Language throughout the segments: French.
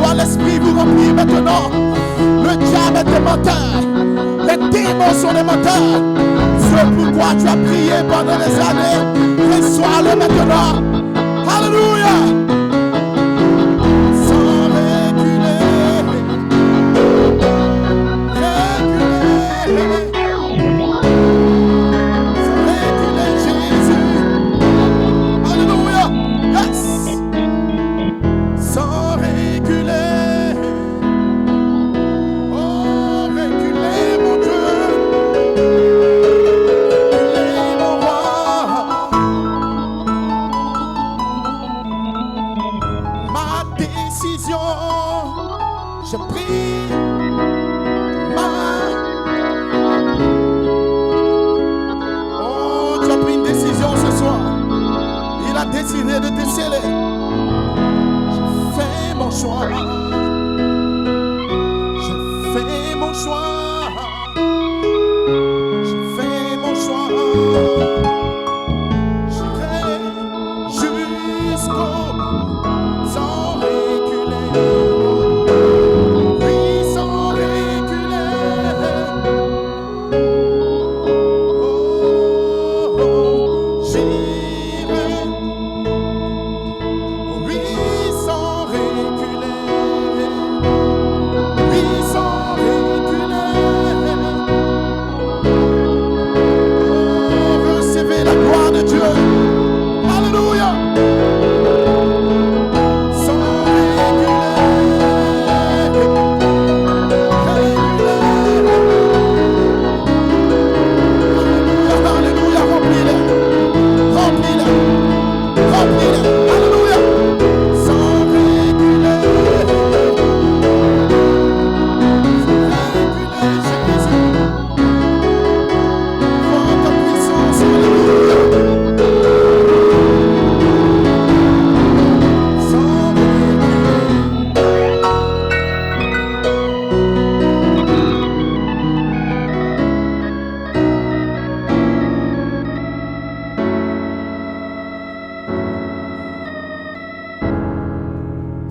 pourquoi l'esprit vous remplit maintenant. Le diable est des menteurs. Les démons sont des menteurs. C'est pourquoi tu as prié pendant des années. Reçois-le maintenant. Alléluia. Sans reculer. Reculer. Sans reculer, Jésus. Alléluia. Yes. Sans reculer. Oh, reculer, mon Dieu. Reculer, mon roi. Ma décision, j'ai pris Oh, tu as pris une décision ce soir. Il a décidé de te sceller. J'ai fait mon choix. J'ai fait mon choix. J'ai fait mon choix. J'irai jusqu'au bout sans reculer. Oui, sans reculer. Oh, j'irai. Oui, sans reculer. Oui, sans reculer. Oh, recevez la gloire de Dieu. Alléluia. Sans reculer. Alléluia, alléluia, remplis-les. Remplis-les. Remplis-les. Alléluia. Sans reculer. Sans reculer, Jésus. Vois ta puissance. Alléluia.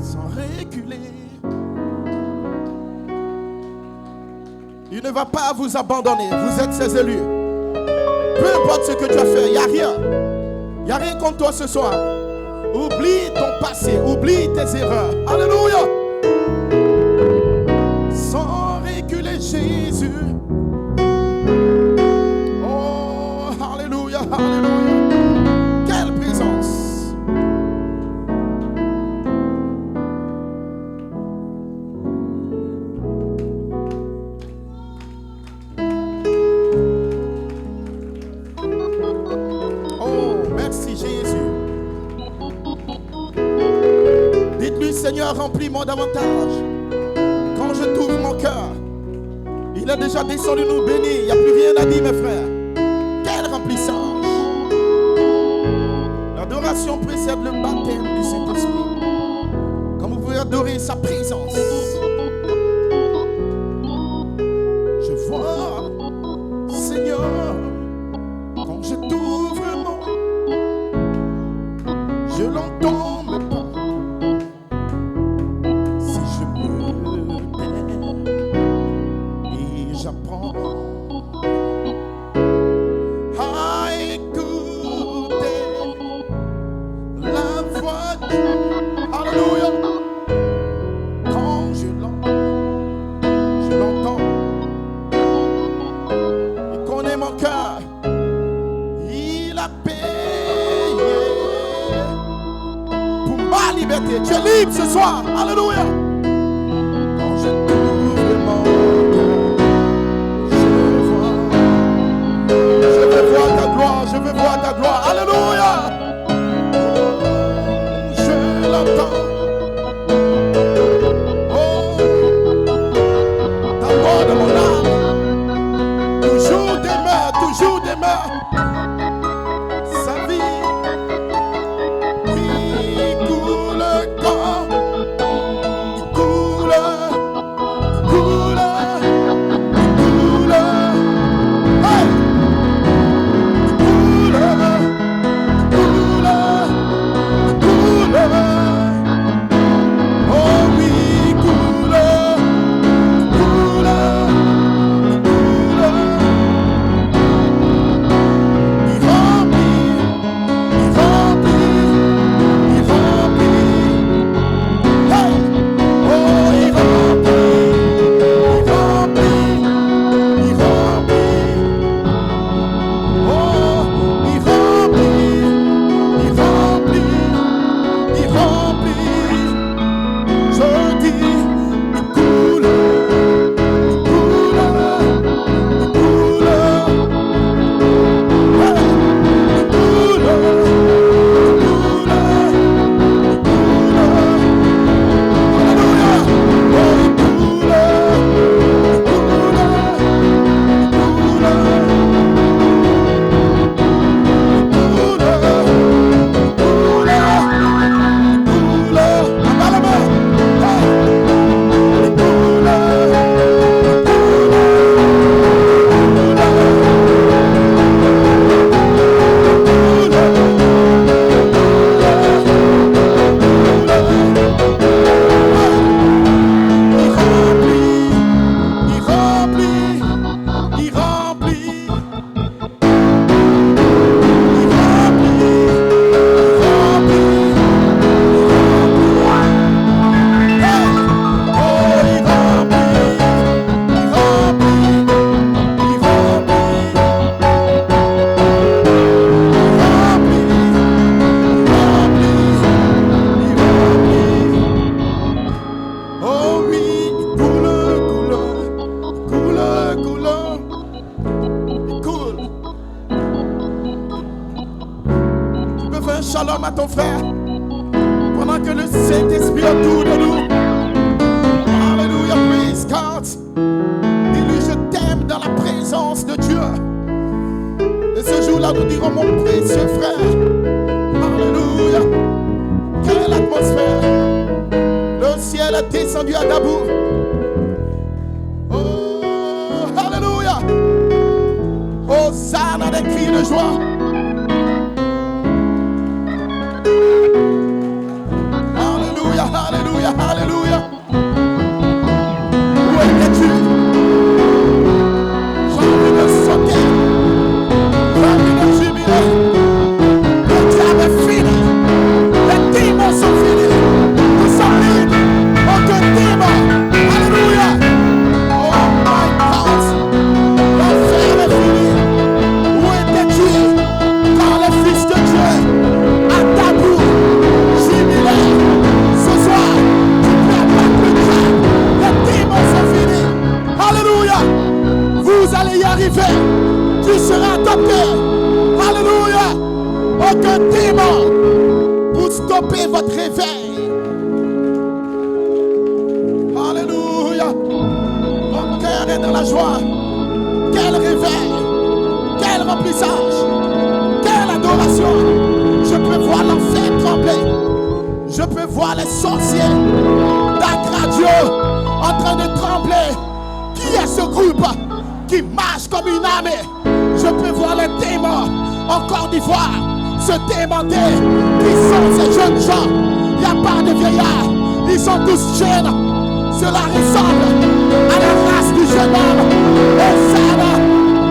Sans reculer. Il ne va pas vous abandonner. Vous êtes ses élus. Peu importe ce que tu as fait, il n'y a rien. Il n'y a rien contre toi ce soir. Oublie ton passé. Oublie tes erreurs. Alléluia. Sans reculer, Jésus. Oh, alléluia, alléluia. Quelle présence. Oh, merci Jésus. Dites-lui, Seigneur, remplis-moi davantage. Quand je t'ouvre mon cœur, il est déjà descendu nous bénir. Il n'y a plus rien à dire, mes frères. Quel remplissage. L'adoration précède le baptême du Saint-Esprit. Comme vous pouvez adorer sa présence. Je vois, Seigneur, quand je t'ouvre mon, je l'entends me pas. Si je me tais et j'apprends à écouter la voix de Alléluia. Quand je l'entends, il connaît mon cœur. Il a payé pour ma liberté. Tu es libre ce soir. Alléluia. Quand je t'ouvre mon cœur, je veux voir ta gloire. Je veux voir ta gloire. Alléluia. Je l'entends. Oh, ta voix de mon âme. Toujours demeure, toujours demeure. Sa vie qui coule quand il coule, coule, coule. Hey! Coule, coule. ton frère. Pendant que le Saint-Esprit autour de nous. Alléluia, praise God. Dis-lui, je t'aime dans la présence de Dieu. Et ce jour-là, nous dirons, mon précieux frère. Alléluia. Quelle atmosphère. Le ciel est descendu à Dabou. Oh, alléluia. Hosanna des cris de joie. Alléluia, alléluia, alléluia. Où étais-tu? J'ai envie de sauter. J'ai envie de jubiler. Le diable est fini. Les démons sont finis. Nous sommes libres. Aucun démon. Alléluia. Oh my God. L'enfer est fini. Où étais-tu quand les fils de Dieu à Dabou jubilaient? Ce soir, tu peux abattre le diable. Les démons sont finis. Alléluia. Vous allez y arriver. Tu seras adopté. Alléluia. Aucun démon pour stopper votre réveil. Alléluia. Mon cœur est dans la joie. Quel réveil. Quel remplissage. Quelle adoration. Je peux voir l'enfer trembler. Je peux voir les sorciers d'Agradio en train de trembler. Qui est ce groupe qui marche comme une armée? Je peux voir les démons en Côte d'Ivoire se demander qui sont ces jeunes gens. Il n'y a pas de vieillards. Ils sont tous jeunes. Cela ressemble à la race du jeune homme. Hosanna,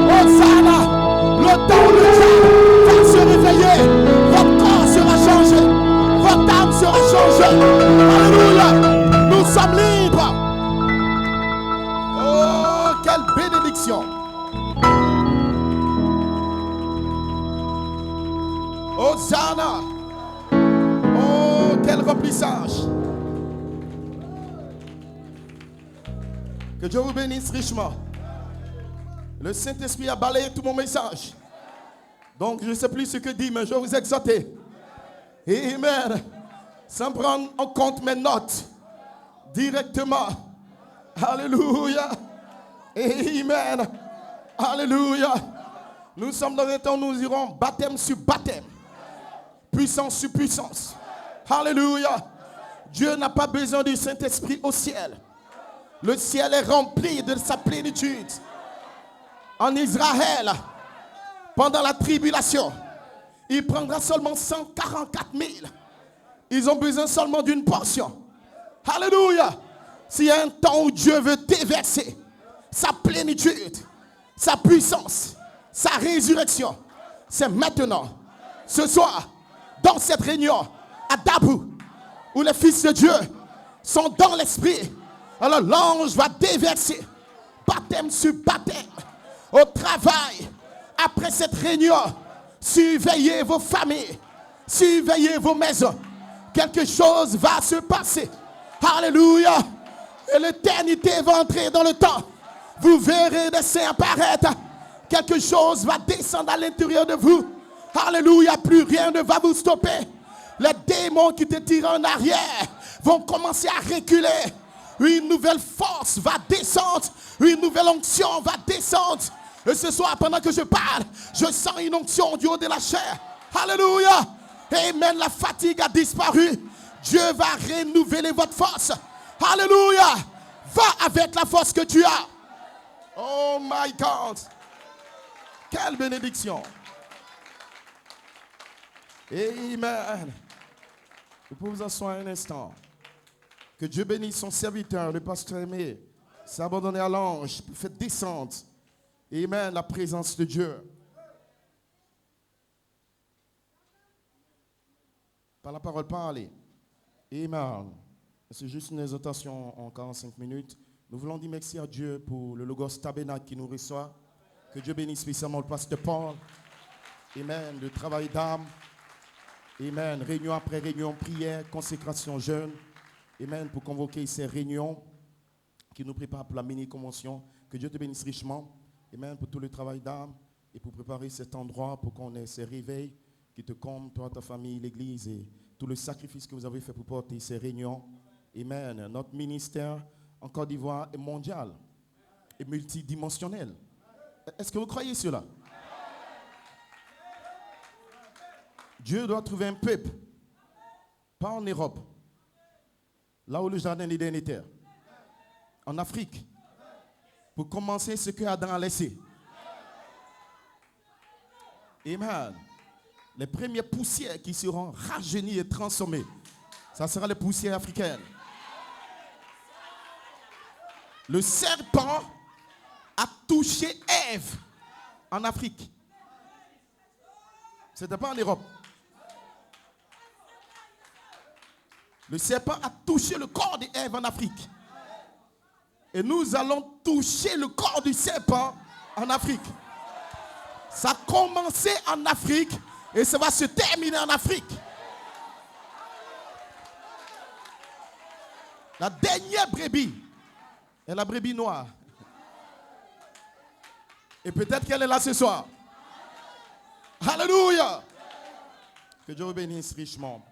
Hosanna. Le temps où le diable va se réveiller. Votre corps sera changé. Votre âme sera changée. Alléluia. Nous sommes libres. Oh, quelle bénédiction. Hosanna. Oh, quel remplissage. Que Dieu vous bénisse richement. Le Saint-Esprit a balayé tout mon message. Donc je ne sais plus ce que dit, mais je vais vous exhorter. Amen. Sans prendre en compte mes notes. Directement. Alléluia. Amen. Alléluia. Nous sommes dans un temps où nous irons baptême sur baptême. Puissance sur puissance. Alléluia. Dieu n'a pas besoin du Saint-Esprit au ciel. Le ciel est rempli de sa plénitude. En Israël, pendant la tribulation, il prendra seulement 144 000. Ils ont besoin seulement d'une portion. Alléluia. S'il y a un temps où Dieu veut déverser sa plénitude, sa puissance, sa résurrection, c'est maintenant, ce soir, dans cette réunion à Dabou, où les fils de Dieu sont dans l'esprit. Alors l'ange va déverser baptême sur baptême au travail. Après cette réunion, surveillez vos familles, surveillez vos maisons. Quelque chose va se passer. Alléluia. Et l'éternité va entrer dans le temps. Vous verrez des saints apparaître. Quelque chose va descendre à l'intérieur de vous. Alléluia. Plus rien ne va vous stopper. Les démons qui te tirent en arrière vont commencer à reculer. Une nouvelle force va descendre. Une nouvelle onction va descendre. Et ce soir, pendant que je parle, je sens une onction du haut de la chair. Alléluia. Amen. La fatigue a disparu. Dieu va renouveler votre force. Alléluia. Va avec la force que tu as. Oh my God. Quelle bénédiction. Amen. Vous pouvez vous asseoir un instant. Que Dieu bénisse son serviteur, le pasteur aimé. S'abandonner à l'ange pour faire descendre. Amen. La présence de Dieu. Par la parole, parlez. Amen. C'est juste une exhortation en 45 minutes. Nous voulons dire merci à Dieu pour le Logos Tabernacle qui nous reçoit. Que Dieu bénisse spécialement le pasteur Paul. Amen. Le travail d'âme. Amen. Réunion après réunion, prière, consécration jeûne. Amen. Pour convoquer ces réunions qui nous préparent pour la mini-convention. Que Dieu te bénisse richement. Amen. Pour tout le travail d'âme et pour préparer cet endroit pour qu'on ait ces réveils qui te comble, toi, ta famille, l'église et tout le sacrifice que vous avez fait pour porter ces réunions. Amen. Notre ministère en Côte d'Ivoire est mondial et multidimensionnel. Est-ce que vous croyez cela? Dieu doit trouver un peuple, pas en Europe, là où le jardin d'Éden était, en Afrique, pour commencer ce que Adam a laissé. Amen. Les premières poussières qui seront rajeunies et transformées, ça sera les poussières africaines. Le serpent a touché Ève en Afrique. Ce n'était pas en Europe. Le serpent a touché le corps d'Ève en Afrique. Et nous allons toucher le corps du serpent en Afrique. Ça a commencé en Afrique et ça va se terminer en Afrique. La dernière brebis est la brebis noire. Et peut-être qu'elle est là ce soir. Alléluia. Que Dieu vous bénisse richement.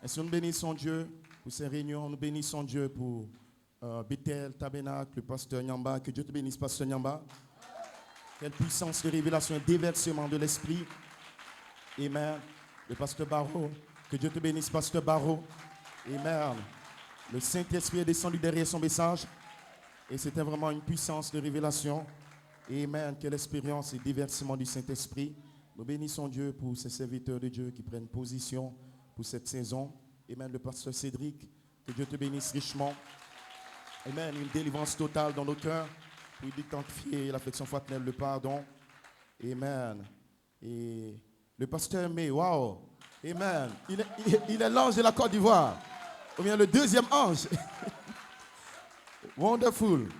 Et si nous bénissons Dieu pour ces réunions, nous bénissons Dieu pour Bethel, Tabernacle, le pasteur Nyamba. Que Dieu te bénisse, pasteur Nyamba. Quelle puissance de révélation et déversement de l'esprit. Amen. Le pasteur Barreau. Que Dieu te bénisse, pasteur Barreau. Amen. Le Saint-Esprit est descendu derrière son message. Et c'était vraiment une puissance de révélation. Amen. Quelle expérience et déversement du Saint-Esprit. Nous bénissons Dieu pour ces serviteurs de Dieu qui prennent position pour cette saison. Amen. Le pasteur Cédric. Que Dieu te bénisse richement. Amen. Une délivrance totale dans nos cœurs. Pour identifier l'affection fraternelle, le pardon. Amen. Et le pasteur May, wow. Amen. Il est l'ange de la Côte d'Ivoire. Ou bien le deuxième ange. Wonderful.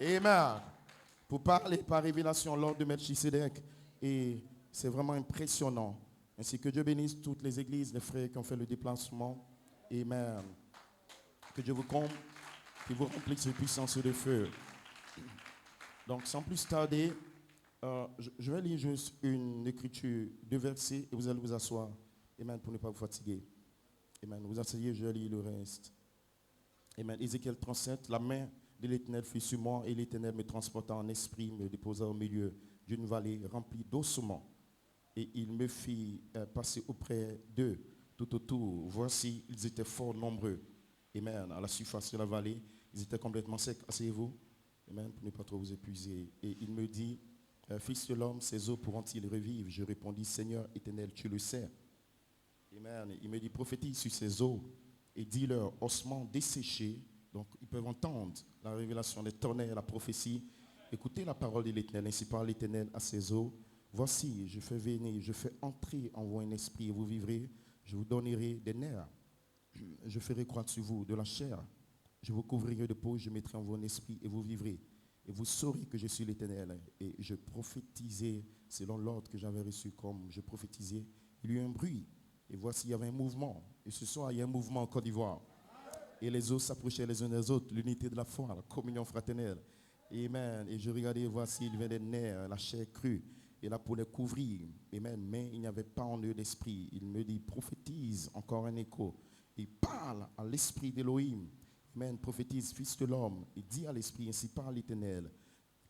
Amen. Pour parler par révélation lors de Melchisedec. Et c'est vraiment impressionnant. Ainsi que Dieu bénisse toutes les églises, les frères qui ont fait le déplacement. Amen. Que Dieu vous comble, que vous remplisse de puissance et de feu. Donc, sans plus tarder, je vais lire juste une écriture, 2 versets, et vous allez vous asseoir. Amen, pour ne pas vous fatiguer. Amen. Vous asseyez, je lis le reste. Amen. Ézéchiel 37, la main de l'Éternel fut sur moi, et l'Éternel me transporta en esprit, me déposa au milieu d'une vallée remplie d'ossements. Et il me fit passer auprès d'eux, tout autour. Voici, ils étaient fort nombreux. Amen. À la surface de la vallée, ils étaient complètement secs. Asseyez-vous. Amen, pour ne pas trop vous épuiser. Et il me dit, fils de l'homme, ces eaux pourront-ils revivre? Je répondis, Seigneur éternel, tu le sais. Amen. Il me dit, prophétise sur ces eaux et dis-leur, ossements desséchés. Donc, ils peuvent entendre la révélation des tonnerres, la prophétie. Écoutez la parole de l'Éternel. Ainsi parle l'Éternel à ces eaux. Voici, je fais venir, je fais entrer en vous un esprit et vous vivrez. Je vous donnerai des nerfs. Je ferai croître sur vous de la chair. Je vous couvrirai de peau, je mettrai en vous un esprit et vous vivrez. Et vous saurez que je suis l'Éternel. Et je prophétisais selon l'ordre que j'avais reçu, comme je prophétisais. Il y eut un bruit. Et voici, il y avait un mouvement. Et ce soir, il y a un mouvement en Côte d'Ivoire. Et les eaux s'approchaient les uns des autres. L'unité de la foi, la communion fraternelle. Amen. Et je regardais, voici, il y avait des nerfs, la chair crue. Et là, pour les couvrir. Amen. Mais il n'y avait pas en eux d'esprit. Il me dit, prophétise, encore un écho. Il parle à l'esprit d'Élohim. Amen, prophétise, fils de l'homme, et dit à l'esprit, ainsi parle l'Éternel.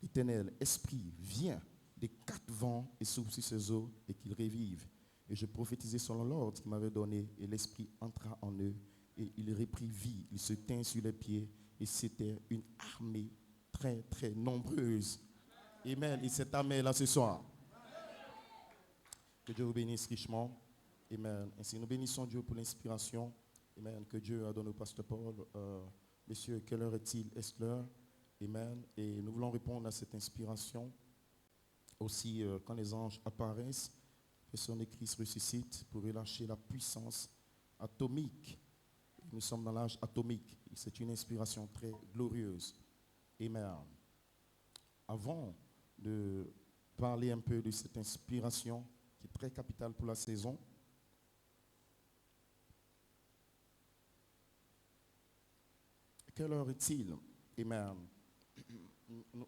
L'Éternel, esprit, viens des 4 vents et souffle sur ces eaux et qu'ils revivent. Et je prophétisais selon l'ordre qu'il m'avait donné, et l'esprit entra en eux, et il reprit vie. Il se tint sur les pieds, et c'était une armée très, très nombreuse. Amen. Et cette armée là ce soir. Que Dieu vous bénisse richement. Amen. Ainsi, nous bénissons Dieu pour l'inspiration. Amen. Que Dieu a donné au pasteur Paul. Messieurs, quelle heure est-il? Est-ce l'heure? Amen. Et nous voulons répondre à cette inspiration. Aussi, quand les anges apparaissent, le Seigneur Christ ressuscite pour relâcher la puissance atomique. Nous sommes dans l'âge atomique. C'est une inspiration très glorieuse. Amen. Avant de parler un peu de cette inspiration qui est très capitale pour la saison, quelle heure est-il? Amen.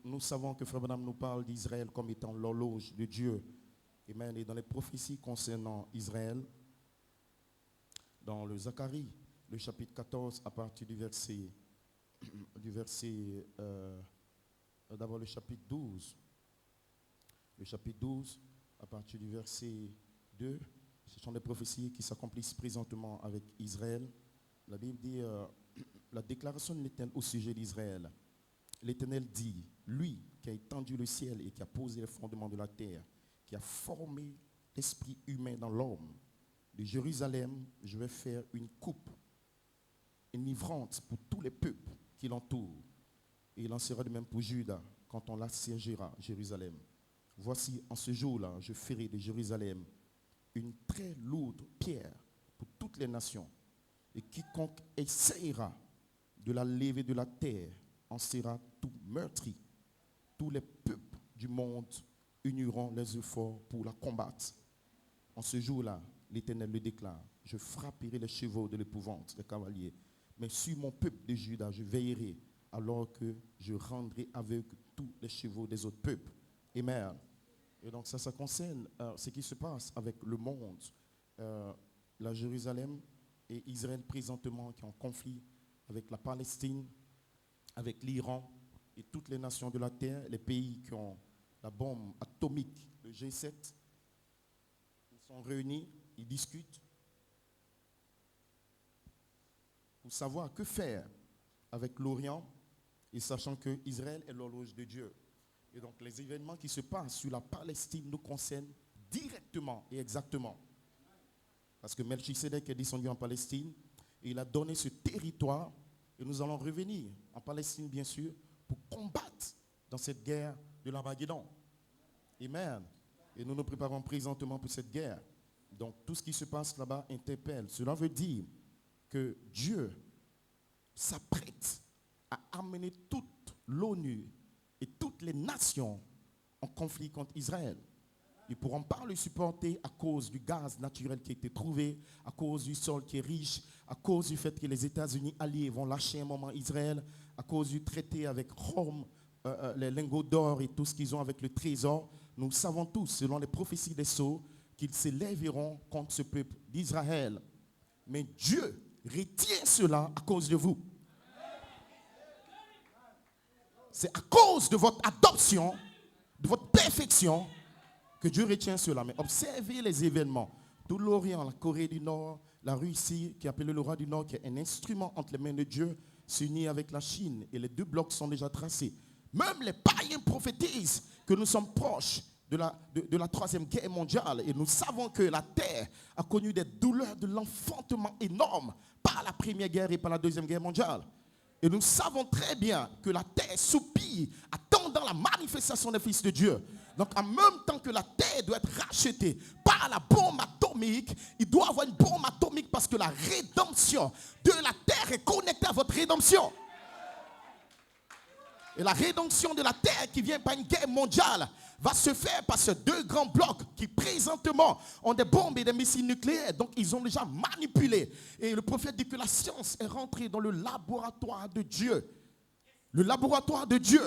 Nous savons que Frère Branham nous parle d'Israël comme étant l'horloge de Dieu. Amen. Et dans les prophéties concernant Israël, dans le Zacharie, le chapitre 14, à partir du verset d'abord le chapitre 12. Le chapitre 12, à partir du verset 2, ce sont des prophéties qui s'accomplissent présentement avec Israël. La Bible dit, la déclaration de l'Éternel au sujet d'Israël. L'Éternel dit, lui qui a étendu le ciel et qui a posé les fondements de la terre, qui a formé l'esprit humain dans l'homme, de Jérusalem, je vais faire une coupe enivrante pour tous les peuples qui l'entourent. Et il en sera de même pour Juda quand on l'assiégera, Jérusalem. Voici, en ce jour-là, je ferai de Jérusalem une très lourde pierre pour toutes les nations. Et quiconque essaiera de la lever de la terre en sera tout meurtri. Tous les peuples du monde uniront les efforts pour la combattre. En ce jour-là, l'Éternel le déclare, je frapperai les chevaux de l'épouvante, les cavaliers. Mais sur mon peuple de Juda, je veillerai alors que je rendrai aveugle tous les chevaux des autres peuples. Amen. Et donc ça concerne ce qui se passe avec le monde, la Jérusalem et Israël présentement qui est en conflit avec la Palestine, avec l'Iran et toutes les nations de la terre, les pays qui ont la bombe atomique, le G7. Ils sont réunis, ils discutent pour savoir que faire avec l'Orient et sachant que Israël est l'horloge de Dieu. Et donc les événements qui se passent sur la Palestine nous concernent directement et exactement. Parce que Melchisedec est descendu en Palestine et il a donné ce territoire et nous allons revenir en Palestine bien sûr pour combattre dans cette guerre de l'Armageddon. Amen. Et nous nous préparons présentement pour cette guerre. Donc tout ce qui se passe là-bas interpelle. Cela veut dire que Dieu s'apprête à amener toute l'ONU et toutes les nations en conflit contre Israël. Ils ne pourront pas le supporter à cause du gaz naturel qui a été trouvé, à cause du sol qui est riche, à cause du fait que les États-Unis alliés vont lâcher un moment Israël, à cause du traité avec Rome, les lingots d'or et tout ce qu'ils ont avec le trésor. Nous savons tous, selon les prophéties des sceaux, qu'ils s'élèveront contre ce peuple d'Israël. Mais Dieu retient cela à cause de vous. C'est à cause de votre adoption, de votre perfection, que Dieu retient cela. Mais observez les événements. Tout l'Orient, la Corée du Nord, la Russie, qui est appelée le roi du Nord, qui est un instrument entre les mains de Dieu, s'unit avec la Chine. Et les deux blocs sont déjà tracés. Même les païens prophétisent que nous sommes proches de la troisième guerre mondiale. Et nous savons que la terre a connu des douleurs de l'enfantement énormes par la première guerre et par la deuxième guerre mondiale. Et nous savons très bien que la terre soupire, attendant la manifestation des fils de Dieu. Donc en même temps que la terre doit être rachetée par la bombe atomique, il doit y avoir une bombe atomique parce que la rédemption de la terre est connectée à votre rédemption. Et la rédemption de la terre qui vient par une guerre mondiale va se faire par ces deux grands blocs qui présentement ont des bombes et des missiles nucléaires. Donc ils ont déjà manipulé. Et le prophète dit que la science est rentrée dans le laboratoire de Dieu. Le laboratoire de Dieu.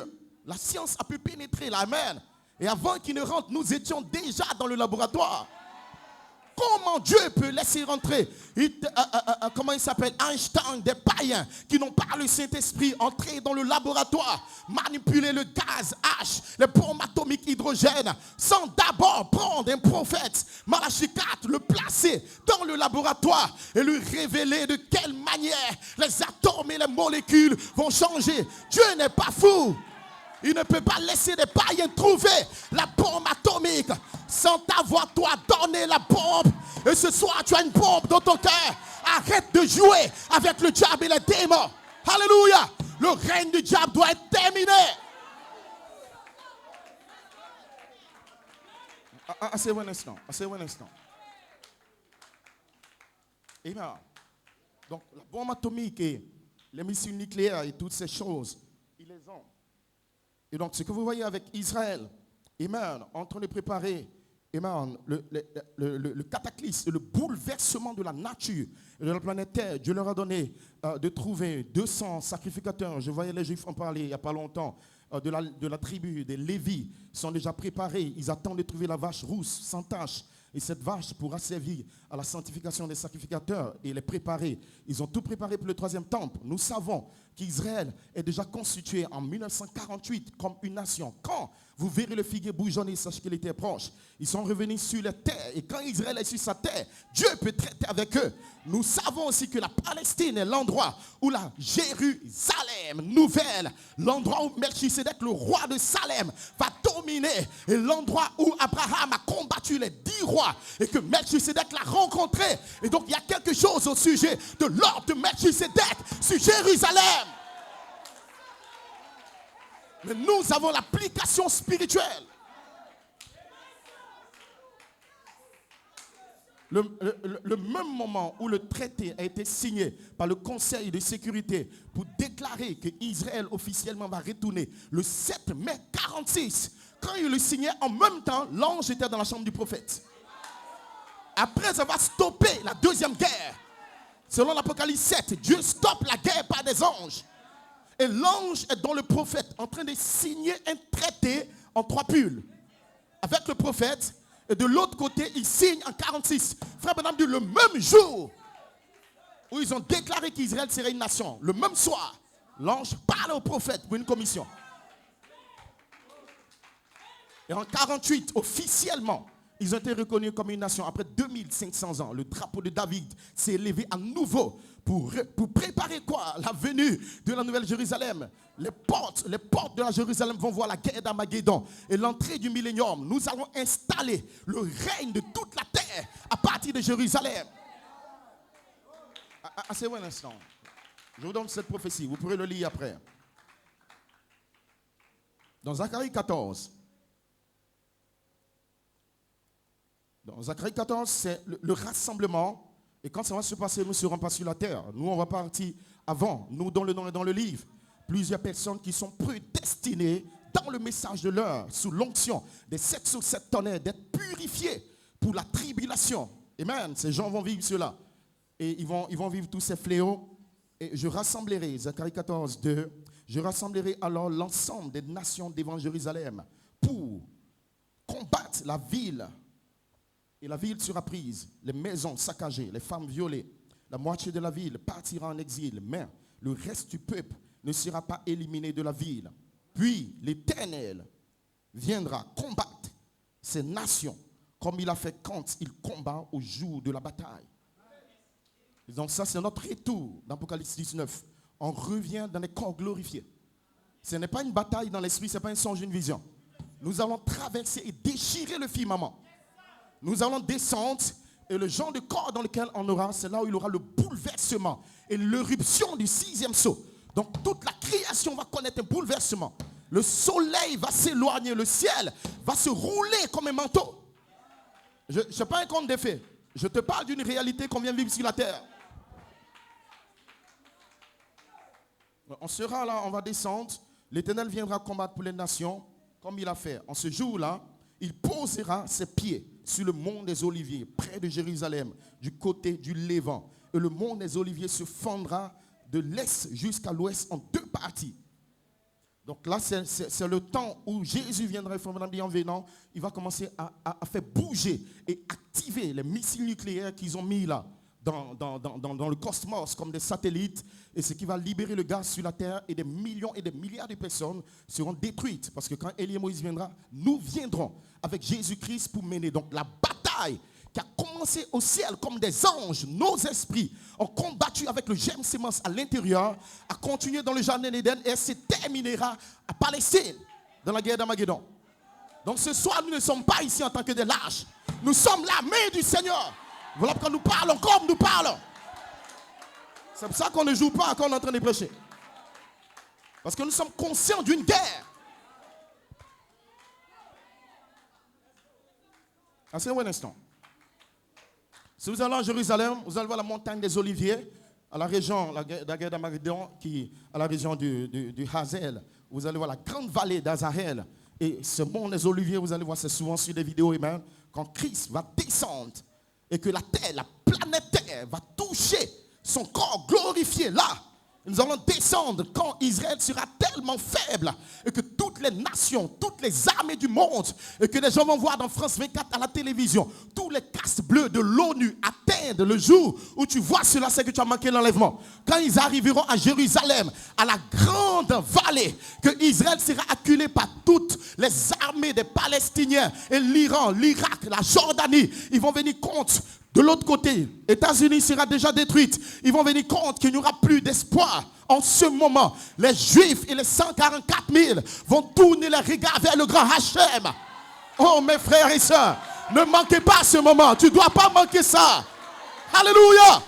La science a pu pénétrer. Amen. Et avant qu'il ne rentre, nous étions déjà dans le laboratoire. Comment Dieu peut laisser rentrer, comment il s'appelle, Einstein, des païens qui n'ont pas le Saint-Esprit, entrer dans le laboratoire, manipuler le gaz H, les bombes atomiques hydrogène, sans d'abord prendre un prophète, Malachie 4, le placer dans le laboratoire et lui révéler de quelle manière les atomes et les molécules vont changer. Dieu n'est pas fou. Il ne peut pas laisser des païens trouver la bombe atomique sans t'avoir toi donné la bombe. Et ce soir, tu as une bombe dans ton cœur. Arrête de jouer avec le diable et les démons. Alléluia. Le règne du diable doit être terminé. Assez-vous un instant. Assez-vous un instant. Amen. Donc, la bombe atomique et les missiles nucléaires et toutes ces choses, ils les ont. Et donc, ce que vous voyez avec Israël, Amen, en train de préparer Amen. Le cataclysme, le bouleversement de la nature et de la planète Terre. Dieu leur a donné de trouver 200 sacrificateurs. Je voyais les Juifs en parler il n'y a pas longtemps. De la tribu des Lévis sont déjà préparés. Ils attendent de trouver la vache rousse, sans tache. Et cette vache pourra servir à la sanctification des sacrificateurs et les préparer. Ils ont tout préparé pour le 3e temple. Nous savons qu'Israël est déjà constitué en 1948 comme une nation. Quand vous verrez le figuier bourgeonner, sachez qu'il était proche. Ils sont revenus sur la terre. Et quand Israël est sur sa terre, Dieu peut traiter avec eux. Nous savons aussi que la Palestine est l'endroit où la Jérusalem nouvelle, l'endroit où Melchisedec, le roi de Salem, va dominer. Et l'endroit où Abraham a combattu les 10 rois. Et que Melchisedec l'a rencontré. Et donc il y a quelque chose au sujet de l'ordre de Melchisedec sur Jérusalem. Mais nous avons l'application spirituelle. Le même moment où le traité a été signé par le Conseil de sécurité pour déclarer qu'Israël officiellement va retourner le 7 mai 1946, quand il le signait, en même temps, l'ange était dans la chambre du prophète. Après avoir stoppé la deuxième guerre, selon l'Apocalypse 7, Dieu stoppe la guerre par des anges. Et l'ange est dans le prophète en train de signer un traité en 3 pulls avec le prophète. Et de l'autre côté, il signe en 1946. Frère Branham dit le même jour où ils ont déclaré qu'Israël serait une nation, le même soir, l'ange parle au prophète pour une commission. Et en 1948, officiellement, ils ont été reconnus comme une nation. Après 2500 ans, le drapeau de David s'est élevé à nouveau pour préparer quoi? La venue de la Nouvelle Jérusalem. Les portes de la Jérusalem vont voir la guerre d'Armageddon et l'entrée du millénium. Nous allons installer le règne de toute la terre à partir de Jérusalem. Assez un instant. Je vous donne cette prophétie. Vous pourrez le lire après. Dans Zacharie 14. Dans Zacharie 14, c'est le rassemblement. Et quand ça va se passer, nous ne serons pas sur la terre. Nous, on va partir avant. Nous, dans le nom et dans le livre. Plusieurs personnes qui sont prédestinées dans le message de l'heure, sous l'onction des 7 sur 7 tonnerres, d'être purifiés pour la tribulation. Amen. Ces gens vont vivre cela. Et ils vont vivre tous ces fléaux. Et je rassemblerai, Zacharie 14, 2, je rassemblerai alors l'ensemble des nations devant Jérusalem pour combattre la ville. Et la ville sera prise, les maisons saccagées, les femmes violées. La moitié de la ville partira en exil, mais le reste du peuple ne sera pas éliminé de la ville. Puis l'Éternel viendra combattre ces nations comme il a fait quand il combat au jour de la bataille. Et donc ça, c'est notre retour dans Apocalypse 19. On revient dans les corps glorifiés. Ce n'est pas une bataille dans l'esprit, ce n'est pas un songe, une vision. Nous allons traverser et déchirer le firmament. Nous allons descendre et le genre de corps dans lequel on aura, c'est là où il aura le bouleversement et l'éruption du 6e sceau. Donc toute la création va connaître un bouleversement. Le soleil va s'éloigner, le ciel va se rouler comme un manteau. Je ne sais pas un conte de fées. Je te parle d'une réalité qu'on vient vivre sur la terre. On sera là, on va descendre. L'Éternel viendra combattre pour les nations comme il a fait. En ce jour-là, il posera ses pieds sur le mont des Oliviers, près de Jérusalem, du côté du Levant. Et le mont des Oliviers se fendra de l'est jusqu'à l'ouest en 2 parties. Donc là, c'est le temps où Jésus viendra, en venant, il va commencer à faire bouger et activer les missiles nucléaires qu'ils ont mis là, dans le cosmos, comme des satellites, et ce qui va libérer le gaz sur la terre, et des millions et des milliards de personnes seront détruites. Parce que quand Élie et Moïse viendra, nous viendrons avec Jésus-Christ pour mener donc la bataille qui a commencé au ciel comme des anges. Nos esprits ont combattu avec le germe sémence à l'intérieur, a continué dans le jardin d'Éden et se terminera à Palestine, dans la guerre d'Armageddon. Donc ce soir, nous ne sommes pas ici en tant que des lâches. Nous sommes l'armée du Seigneur. Voilà pourquoi nous parlons comme nous parlons. C'est pour ça qu'on ne joue pas quand on est en train de prêcher. Parce que nous sommes conscients d'une guerre. Assez un instant. Si vous allez à Jérusalem, vous allez voir la montagne des Oliviers, à la région, la guerre d'Armageddon, qui à la région du Hazel. Vous allez voir la grande vallée d'Azahel. Et ce mont des Oliviers, vous allez voir, c'est souvent sur des vidéos, amen, quand Christ va descendre et que la terre, la planète Terre va toucher son corps glorifié là. Nous allons descendre quand Israël sera tellement faible et que toutes les nations, toutes les armées du monde et que les gens vont voir dans France 24 à la télévision, tous les casques bleus de l'ONU atteignent le jour où tu vois cela, c'est que tu as manqué l'enlèvement. Quand ils arriveront à Jérusalem, à la grande vallée, que Israël sera acculé par toutes les armées des Palestiniens et l'Iran, l'Irak, la Jordanie, ils vont venir contre. De l'autre côté, États-Unis sera déjà détruite. Ils vont venir compte qu'il n'y aura plus d'espoir. En ce moment, les Juifs et les 144 000 vont tourner les regards vers le grand Hachem. Oh mes frères et sœurs, ne manquez pas ce moment. Tu ne dois pas manquer ça. Alléluia.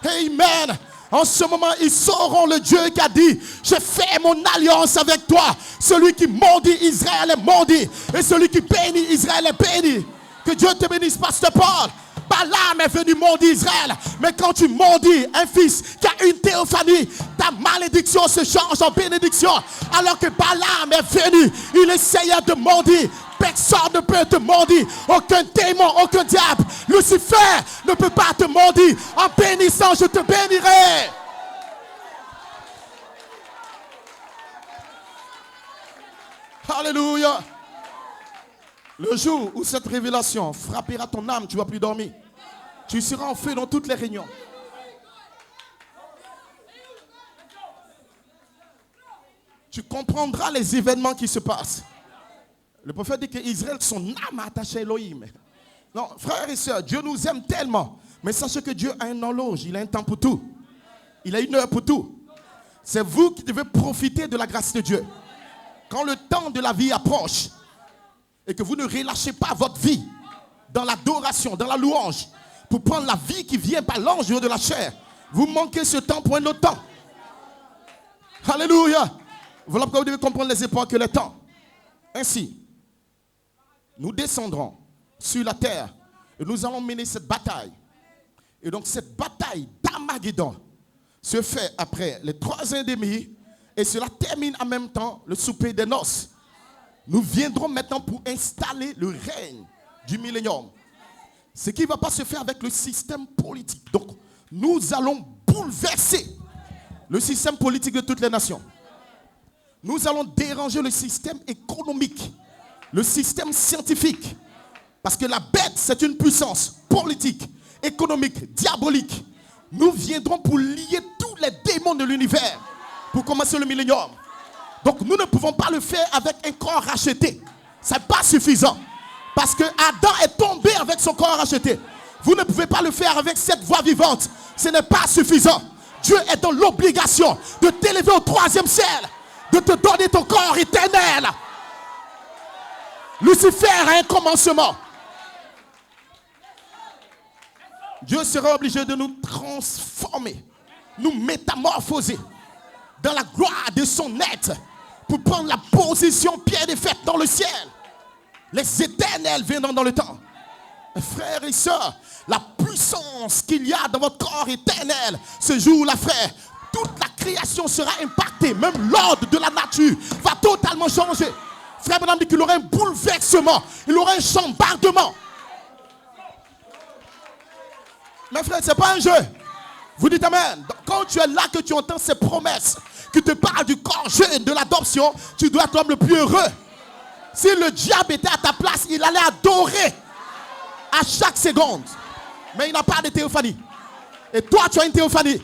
Amen. En ce moment, ils sauront le Dieu qui a dit, je fais mon alliance avec toi. Celui qui maudit Israël est maudit. Et celui qui bénit Israël est béni. Que Dieu te bénisse, Pasteur Paul. Balaam est venu maudire Israël. Mais quand tu maudis un fils qui a une théophanie, ta malédiction se change en bénédiction. Alors que Balaam est venu, il essayait de maudire. Personne ne peut te maudire. Aucun démon, aucun diable. Lucifer ne peut pas te maudire. En bénissant, je te bénirai. Alléluia. Le jour où cette révélation frappera ton âme, tu ne vas plus dormir. Tu seras en feu dans toutes les réunions. Tu comprendras les événements qui se passent. Le prophète dit qu'Israël, son âme est attachée à Elohim. Non, frères et sœurs, Dieu nous aime tellement. Mais sachez que Dieu a une horloge, il a un temps pour tout. Il a une heure pour tout. C'est vous qui devez profiter de la grâce de Dieu. Quand le temps de la vie approche, et que vous ne relâchez pas votre vie dans l'adoration, dans la louange, pour prendre la vie qui vient par l'ange de la chair, vous manquez ce temps pour un autre temps. Alléluia. Voilà pourquoi vous devez comprendre les époques et les temps. Ainsi, nous descendrons sur la terre et nous allons mener cette bataille. Et donc cette bataille d'Armageddon se fait après les 3 ans et demi et cela termine en même temps le souper des noces. Nous viendrons maintenant pour installer le règne du millénium. Ce qui ne va pas se faire avec le système politique. Donc, nous allons bouleverser le système politique de toutes les nations. Nous allons déranger le système économique, le système scientifique. Parce que la bête, c'est une puissance politique, économique, diabolique. Nous viendrons pour lier tous les démons de l'univers pour commencer le millénium. Donc nous ne pouvons pas le faire avec un corps racheté. Ce n'est pas suffisant. Parce que Adam est tombé avec son corps racheté. Vous ne pouvez pas le faire avec cette voix vivante. Ce n'est pas suffisant. Dieu est dans l'obligation de t'élever au 3e ciel, de te donner ton corps éternel. Lucifer a un commencement. Dieu sera obligé de nous transformer, nous métamorphoser dans la gloire de son être pour prendre la position pied de fête dans le ciel. Les éternels viendront dans le temps. Frères et sœurs, la puissance qu'il y a dans votre corps éternel ce jour-là, frère, toute la création sera impactée. Même l'ordre de la nature va totalement changer. Frère Branham dit qu'il aura un bouleversement, il aura un chambardement. Mais frère, ce n'est pas un jeu. Vous dites amen. Donc, quand tu es là, que tu entends ces promesses qui te parlent du corps jeune, de l'adoption, tu dois être l'homme le plus heureux. Si le diable était à ta place, il allait adorer à chaque seconde. Mais il n'a pas de théophanie. Et toi, tu as une théophanie.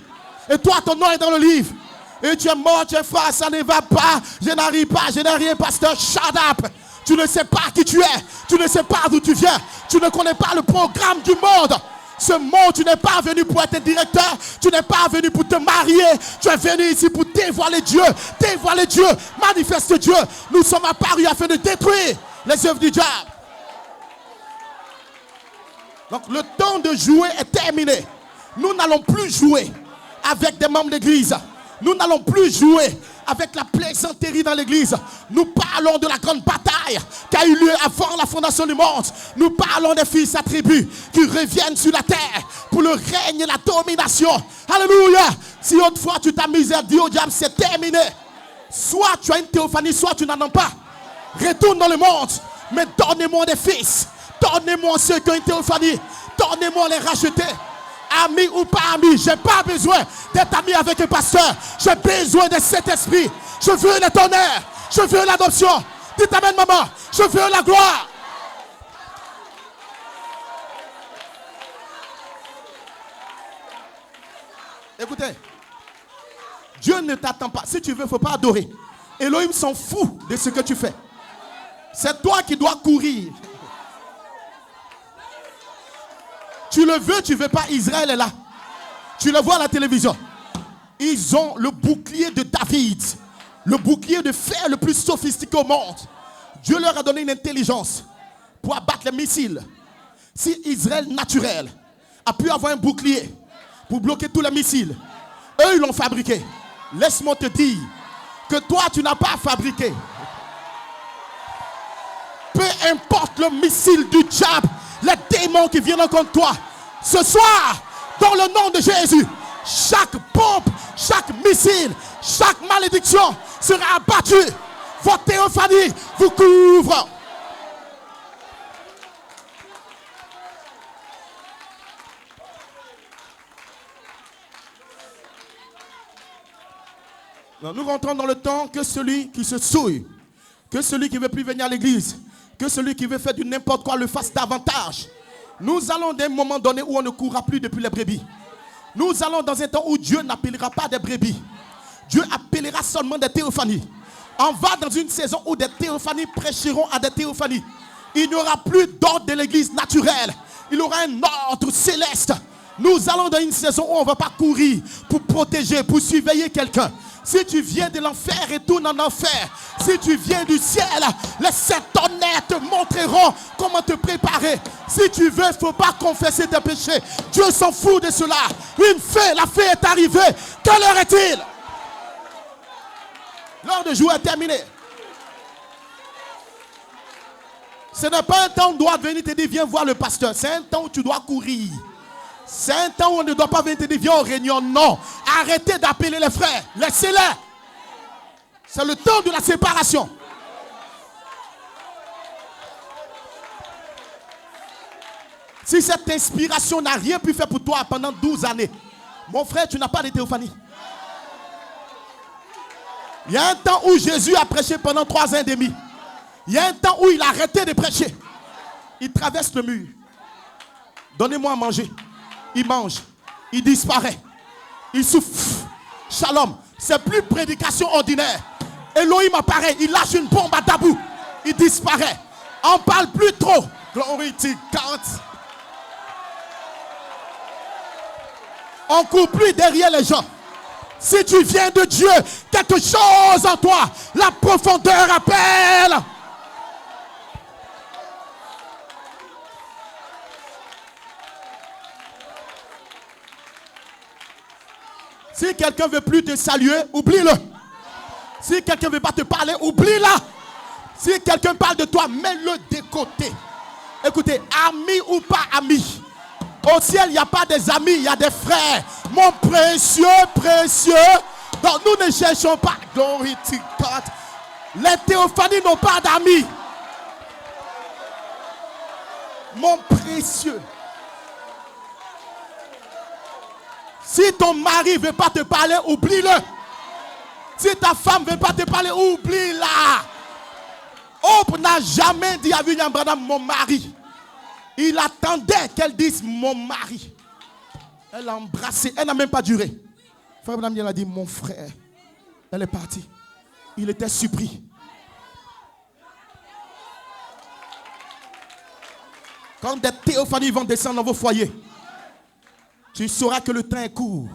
Et toi, ton nom est dans le livre. Et tu es mort, tu es frère, ça ne va pas. Je n'arrive pas, je n'ai rien, pasteur. Shut up. Tu ne sais pas qui tu es. Tu ne sais pas d'où tu viens. Tu ne connais pas le programme du monde. Ce monde, tu n'es pas venu pour être directeur. Tu n'es pas venu pour te marier. Tu es venu ici pour dévoiler Dieu. Dévoiler Dieu. Manifeste Dieu. Nous sommes apparus afin de détruire les œuvres du diable. Donc le temps de jouer est terminé. Nous n'allons plus jouer avec des membres d'église. Nous n'allons plus jouer avec la plaisanterie dans l'église. Nous parlons de la grande bataille qui a eu lieu avant la fondation du monde. Nous parlons des fils attributs qui reviennent sur la terre pour le règne et la domination. Alléluia. Si autrefois tu t'amuses à dire au diable c'est terminé. Soit tu as une théophanie, soit tu n'en as pas. retourne dans le monde. Mais donnez-moi des fils. Donnez-moi ceux qui ont une théophanie. Donnez-moi les racheter. Amis ou pas amis, je n'ai pas besoin d'être ami avec un pasteur. J'ai besoin de cet esprit. Je veux le tonnerre. Je veux l'adoption. Dites amen, maman. Je veux la gloire. Écoutez, Dieu ne t'attend pas. Si tu veux, il ne faut pas adorer. Elohim s'en fout de ce que tu fais. C'est toi qui dois courir. Tu le veux, tu ne veux pas, Israël est là. Tu le vois à la télévision. Ils ont le bouclier de David. Le bouclier de fer le plus sophistiqué au monde. Dieu leur a donné une intelligence pour abattre les missiles. Si Israël naturel a pu avoir un bouclier pour bloquer tous les missiles, eux ils l'ont fabriqué. Laisse-moi te dire que toi tu n'as pas fabriqué. Peu importe le missile du diable, les démons qui viennent contre toi, ce soir, dans le nom de Jésus, chaque pompe, chaque missile, chaque malédiction sera abattue. Votre théophanie vous couvre. Nous rentrons dans le temps que celui qui se souille, que celui qui ne veut plus venir à l'église, que celui qui veut faire du n'importe quoi le fasse davantage. Nous allons d'un moment donné où on ne courra plus depuis les brebis. Nous allons dans un temps où Dieu n'appellera pas des brebis. Dieu appellera seulement des théophanies. On va dans une saison où des théophanies prêcheront à des théophanies. Il n'y aura plus d'ordre de l'église naturelle. Il y aura un ordre céleste. Nous allons dans une saison où on ne va pas courir pour protéger, pour surveiller quelqu'un. Si tu viens de l'enfer, retourne en enfer. Si tu viens du ciel, les sept tonnerres te montreront comment te préparer. Si tu veux, il ne faut pas confesser tes péchés. Dieu s'en fout de cela. Une fée, la fée est arrivée. Quelle heure est-il? L'heure de jouer est terminée. Ce n'est pas un temps où on doit venir te dire, viens voir le pasteur. C'est un temps où tu dois courir. C'est un temps où on ne doit pas venir te dire, viens aux réunions. Non. Arrêtez d'appeler les frères. Laissez-les. C'est le temps de la séparation. Si cette inspiration n'a rien pu faire pour toi pendant 12 années, mon frère, tu n'as pas de théophanie. Il y a un temps où Jésus a prêché pendant 3 ans et demi. Il y a un temps où il a arrêté de prêcher. Il traverse le mur. Donnez-moi à manger. Il mange. Il disparaît. Il souffle. Shalom. C'est plus prédication ordinaire. Elohim apparaît. Il lâche une bombe à Dabou. Il disparaît. On ne parle plus trop. Glory to God. On ne court plus derrière les gens. Si tu viens de Dieu, quelque chose en toi, la profondeur appelle. Si quelqu'un ne veut plus te saluer, oublie-le. Si quelqu'un ne veut pas te parler, oublie-la. Si quelqu'un parle de toi, mets-le de côté. Écoutez, ami ou pas ami, au ciel, il n'y a pas des amis, il y a des frères. Mon précieux, précieux. Donc nous ne cherchons pas. Glory to God. Les théophanies n'ont pas d'amis. Mon précieux. Si ton mari ne veut pas te parler, oublie-le. Si ta femme ne veut pas te parler, oublie-la. Hope n'a jamais dit à William Branham, mon mari. Il attendait qu'elle dise, mon mari. Elle l'a embrassé, elle n'a même pas duré. Frère Branham, il a dit, mon frère. Elle est partie. Il était surpris. Quand des théophanies vont descendre dans vos foyers, tu sauras que le temps est court.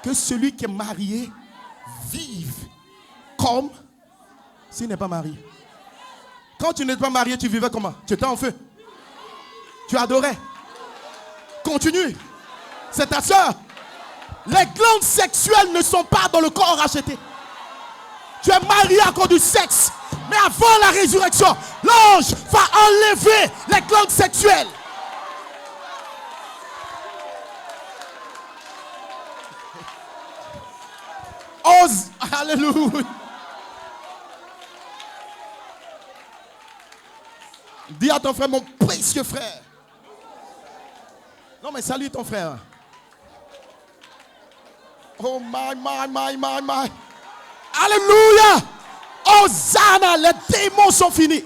Que celui qui est marié vive comme s'il n'est pas marié. Quand tu n'es pas marié, tu vivais comment? Tu étais en feu. Tu adorais. Continue. C'est ta soeur. Les glandes sexuelles ne sont pas dans le corps racheté. Tu es marié à cause du sexe. Mais avant la résurrection, l'ange va enlever les glandes sexuelles. Alléluia. Dis à ton frère, mon précieux frère. Non mais salue ton frère. Oh my. Alléluia. Hosanna, les démons sont finis.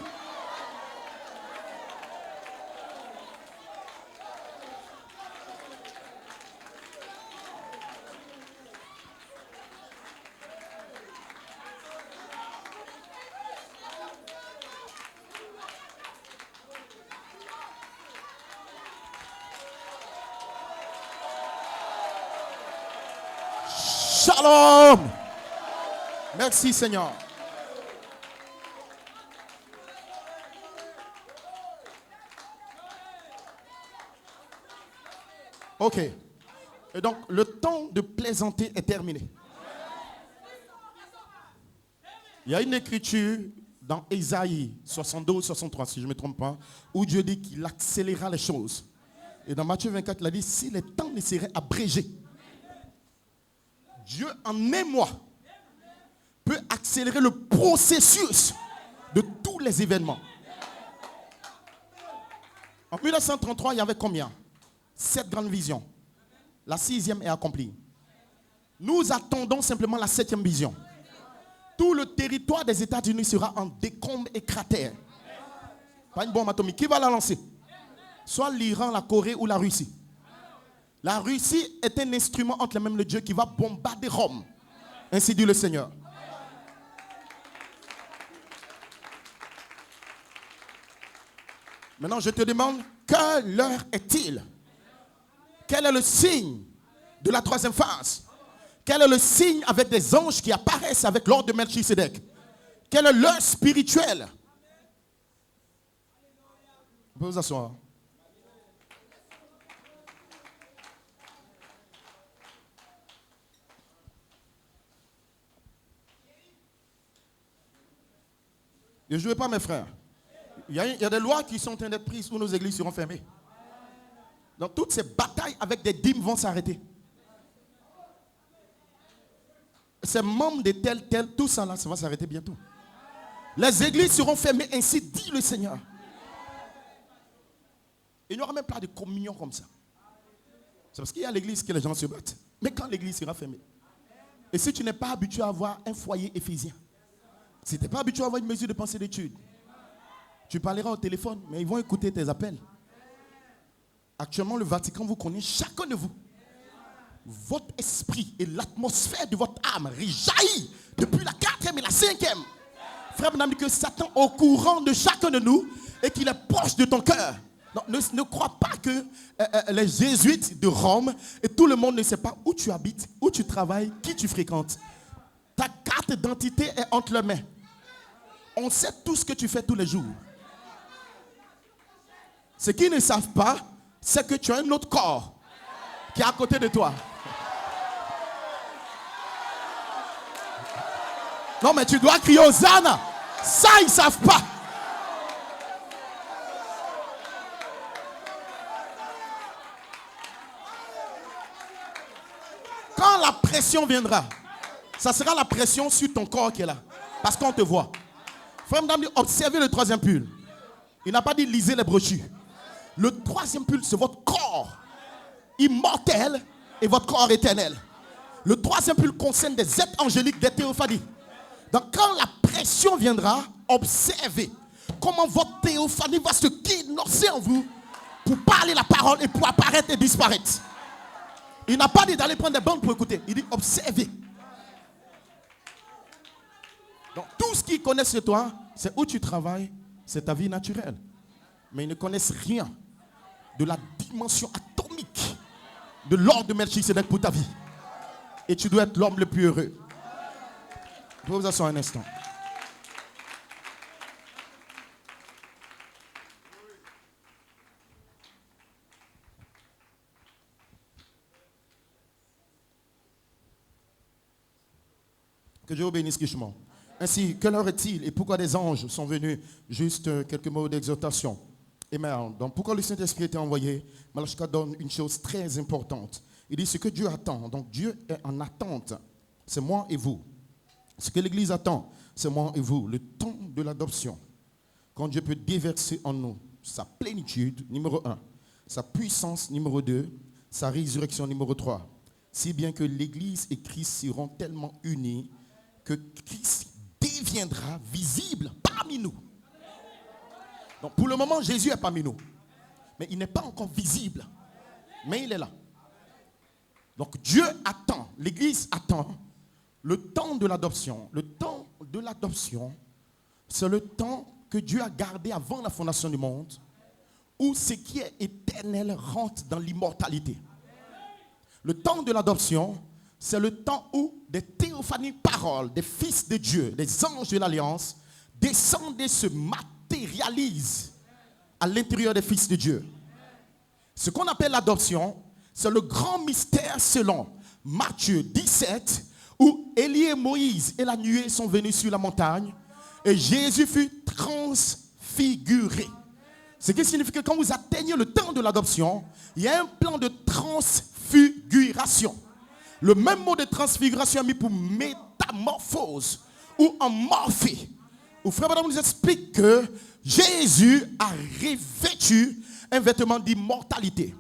Shalom. Merci Seigneur. Ok. Et donc, le temps de plaisanter est terminé. Il y a une écriture dans Ésaïe 62, 63, si je ne me trompe pas, où Dieu dit qu'il accélérera les choses. Et dans Matthieu 24, il a dit, si les temps ne seraient abrégés, Dieu en émoi peut accélérer le processus de tous les événements. En 1933, il y avait combien? 7 grandes visions. La 6e est accomplie. Nous attendons simplement la 7e vision. Tout le territoire des États-Unis sera en décombres et cratères. Pas une bombe atomique. Qui va la lancer? Soit l'Iran, la Corée ou la Russie. La Russie est un instrument entre les mains de Dieu qui va bombarder Rome. Ainsi dit le Seigneur. Maintenant, je te demande, quelle heure est-il? Quel est le signe de la 3e phase? Quel est le signe avec des anges qui apparaissent avec l'ordre de Melchisedec? Quelle est l'heure spirituelle? Vous pouvez vous asseoir. Ne jouez pas mes frères. Il y a des lois qui sont en train d'être prises où nos églises seront fermées. Donc toutes ces batailles avec des dîmes vont s'arrêter. Ces membres de tel, tout ça là, ça va s'arrêter bientôt. Les églises seront fermées, ainsi dit le Seigneur. Il n'y aura même pas de communion comme ça. C'est parce qu'il y a l'église que les gens se battent. Mais quand l'église sera fermée. Et si tu n'es pas habitué à avoir un foyer éphésien, si tu n'es pas habitué à avoir une mesure de pensée d'étude, tu parleras au téléphone, mais ils vont écouter tes appels. Actuellement, le Vatican vous connaît, chacun de vous. Votre esprit et l'atmosphère de votre âme rejaillit depuis la 4e et la 5e. Frère, madame, dit que Satan est au courant de chacun de nous et qu'il est proche de ton cœur. Donc, ne crois pas que les jésuites de Rome et tout le monde ne sait pas où tu habites, où tu travailles, qui tu fréquentes. Ta carte d'identité est entre les mains. On sait tout ce que tu fais tous les jours. Ce qu'ils ne savent pas, c'est que tu as un autre corps qui est à côté de toi. Non, mais tu dois crier Hosanna. Ça, ils ne savent pas. Quand la pression viendra, ça sera la pression sur ton corps qui est là. Parce qu'on te voit. Frère, madame, observez le 3e pull. Il n'a pas dit lisez les brochures. Le 3e pull, c'est votre corps immortel et votre corps éternel. Le 3e pull concerne des êtres angéliques, des théophanies. Donc quand la pression viendra, observez comment votre théophanie va se guinoccer en vous pour parler la parole et pour apparaître et disparaître. Il n'a pas dit d'aller prendre des bandes pour écouter. Il dit observez. Donc tout ce qu'ils connaissent sur toi, c'est où tu travailles, c'est ta vie naturelle. Mais ils ne connaissent rien de la dimension atomique de l'ordre de Melchisedec pour ta vie. Et tu dois être l'homme le plus heureux. Vous pouvez vous asseoir un instant. Que Dieu vous bénisse richement. Ainsi, quelle heure est-il et pourquoi des anges sont venus? Juste quelques mots d'exhortation. Amen. Donc, pourquoi le Saint-Esprit était envoyé? Malachka donne une chose très importante. Il dit ce que Dieu attend. Donc, Dieu est en attente. C'est moi et vous. Ce que l'Église attend, c'est moi et vous. Le temps de l'adoption. quand Dieu peut déverser en nous sa plénitude, numéro 1, sa puissance, numéro 2, sa résurrection, numéro 3. Si bien que l'Église et Christ seront tellement unis que Christ deviendra visible parmi nous. Donc pour le moment, Jésus est parmi nous. Mais il n'est pas encore visible. Mais il est là. Donc Dieu attend, l'Église attend le temps de l'adoption. Le temps de l'adoption, c'est le temps que Dieu a gardé avant la fondation du monde, où ce qui est éternel rentre dans l'immortalité. Le temps de l'adoption, c'est le temps où des théophanies paroles, des fils de Dieu, des anges de l'Alliance, descendent et se matérialisent à l'intérieur des fils de Dieu. Ce qu'on appelle l'adoption, c'est le grand mystère selon Matthieu 17, où Élie et Moïse et la nuée sont venus sur la montagne et Jésus fut transfiguré. Ce qui signifie que quand vous atteignez le temps de l'adoption, il y a un plan de transfiguration. Le même mot de transfiguration est mis pour métamorphose ou amorphé. Où Frère Madame nous explique que Jésus a revêtu un vêtement d'immortalité.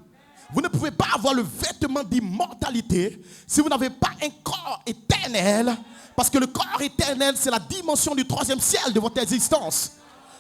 Vous ne pouvez pas avoir le vêtement d'immortalité si vous n'avez pas un corps éternel, parce que le corps éternel, c'est la dimension du troisième ciel de votre existence.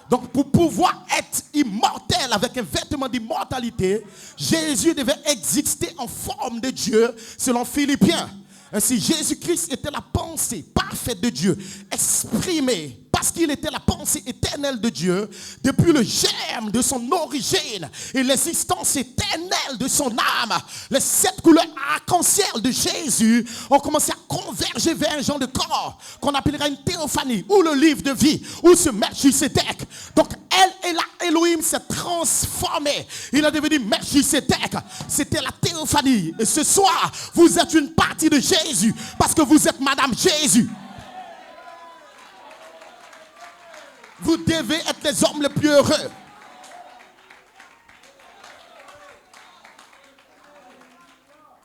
Donc pour pouvoir être immortel avec un vêtement d'immortalité, Jésus devait exister en forme de Dieu selon Philippiens. Ainsi, Jésus-Christ était la pensée parfaite de Dieu, exprimée parce qu'il était la pensée éternelle de Dieu depuis le germe de son origine et l'existence éternelle de son âme. Les 7 couleurs arc-en-ciel de Jésus ont commencé à converger vers un genre de corps qu'on appellera une théophanie ou le livre de vie ou ce Melchisédek. Donc elle et la Elohim s'est transformé. Il est devenu Melchisédek. C'était la théophanie. Et ce soir, vous êtes une partie de Jésus parce que vous êtes Madame Jésus. Vous devez être les hommes les plus heureux.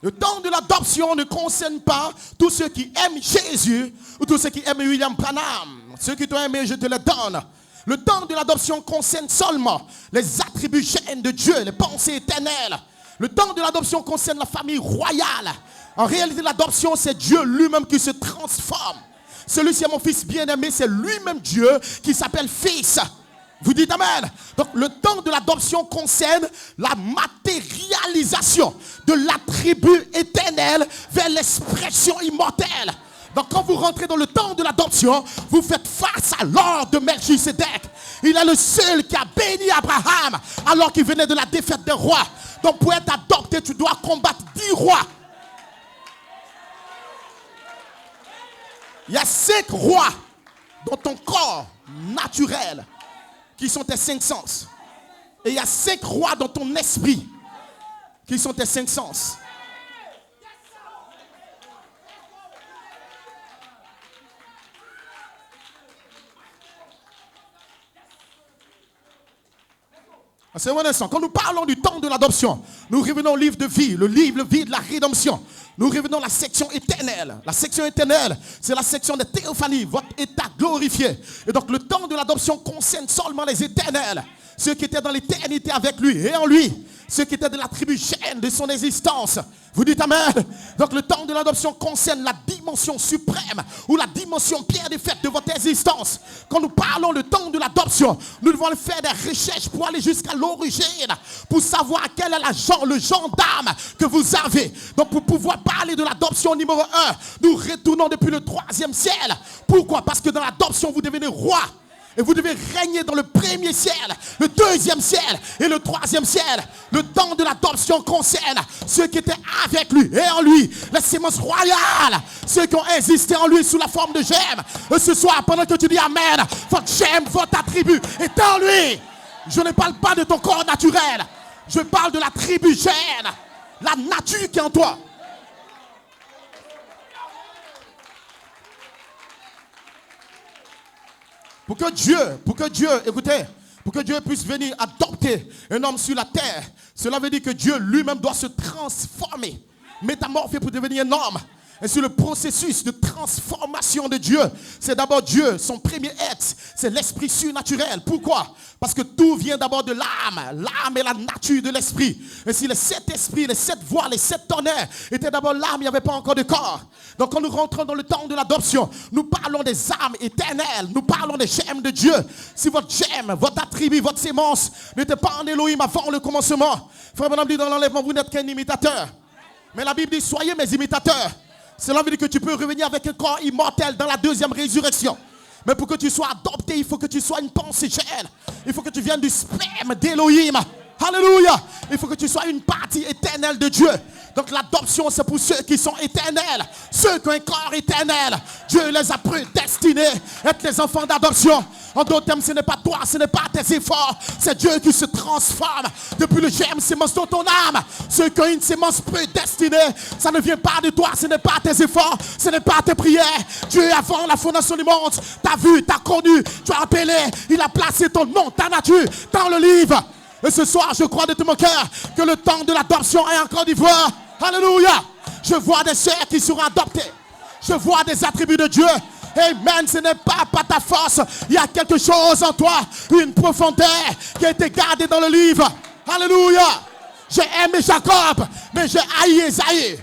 Le temps de l'adoption ne concerne pas tous ceux qui aiment Jésus ou tous ceux qui aiment William Branham. Ceux qui t'ont aimé, je te les donne. Le temps de l'adoption concerne seulement les attributs gènes de Dieu, les pensées éternelles. Le temps de l'adoption concerne la famille royale. En réalité, l'adoption, c'est Dieu lui-même qui se transforme. Celui-ci est mon fils bien-aimé, c'est lui-même Dieu qui s'appelle fils. Vous dites amen. Donc le temps de l'adoption concerne la matérialisation de l'attribut éternel vers l'expression immortelle. Donc quand vous rentrez dans le temps de l'adoption, vous faites face à l'ordre de Melchisédek. Il est le seul qui a béni Abraham alors qu'il venait de la défaite des rois. Donc pour être adopté, tu dois combattre 10 rois. Il y a 5 rois dans ton corps naturel qui sont tes 5 sens. Et il y a 5 rois dans ton esprit qui sont tes 5 sens. C'est un instant. Quand nous parlons du temps de l'adoption, nous revenons au livre de vie, le livre de vie de la rédemption. Nous revenons à la section éternelle. La section éternelle, c'est la section des théophanies, votre état glorifié. Et donc le temps de l'adoption concerne seulement les éternels, ceux qui étaient dans l'éternité avec lui et en lui, ceux qui étaient de la tribu gène de son existence. Vous dites amen. Donc le temps de l'adoption concerne la dimension suprême ou la dimension pierre des fêtes de votre existence. Quand nous parlons du temps de l'adoption, nous devons faire des recherches pour aller jusqu'à l'origine, pour savoir quel est le genre d'âme que vous avez. Donc pour pouvoir parler de l'adoption numéro 1, nous retournons depuis le 3e ciel. Pourquoi? Parce que dans l'adoption, vous devenez roi. Et vous devez régner dans le 1er ciel, le 2e ciel et le 3e ciel. Le temps de l'adoption concerne ceux qui étaient avec lui et en lui, la sémence royale, ceux qui ont existé en lui sous la forme de gemme. Et ce soir, pendant que tu dis amen, votre gemme, votre attribut est en lui. Je ne parle pas de ton corps naturel. Je parle de la tribu gemme, la nature qui est en toi. Pour que Dieu puisse venir adopter un homme sur la terre, cela veut dire que Dieu lui-même doit se transformer, métamorpher pour devenir un homme. Et sur le processus de transformation de Dieu, c'est d'abord Dieu, son premier être, c'est l'esprit surnaturel. Pourquoi? Parce que tout vient d'abord de l'âme. L'âme est la nature de l'esprit. Et si les 7 esprits, les 7 voix, les 7 tonnerres étaient d'abord l'âme, il n'y avait pas encore de corps. Donc quand nous rentrons dans le temps de l'adoption, nous parlons des âmes éternelles. Nous parlons des gemmes de Dieu. Si votre gemme, votre attribut, votre sémence n'était pas en Elohim avant le commencement, Frère Branham dit dans l'enlèvement, vous n'êtes qu'un imitateur. Mais la Bible dit, soyez mes imitateurs. Cela veut dire que tu peux revenir avec un corps immortel dans la deuxième résurrection. Mais pour que tu sois adopté, il faut que tu sois une pensée géniale. Il faut que tu viennes du sperme d'Elohim. Alléluia. Il faut que tu sois une partie éternelle de Dieu. Donc l'adoption, c'est pour ceux qui sont éternels. Ceux qui ont un corps éternel. Dieu les a prédestinés à être les enfants d'adoption. En d'autres termes, ce n'est pas toi, ce n'est pas tes efforts. C'est Dieu qui se transforme. Depuis le germe sémence dans ton âme. Ceux qui ont une sémence prédestinée, ça ne vient pas de toi, ce n'est pas tes efforts, ce n'est pas tes prières. Dieu, avant la fondation du monde, t'a vu, t'a connu, tu as appelé. Il a placé ton nom, ta nature dans le livre. Et ce soir, je crois de tout mon cœur que le temps de l'adoption est encore d'Ivoire. Alléluia. Je vois des sœurs qui seront adoptées. Je vois des attributs de Dieu. Amen, ce n'est pas par ta force. Il y a quelque chose en toi, une profondeur qui a été gardée dans le livre. Alléluia. J'ai aimé Jacob, mais j'ai haï Esaïe.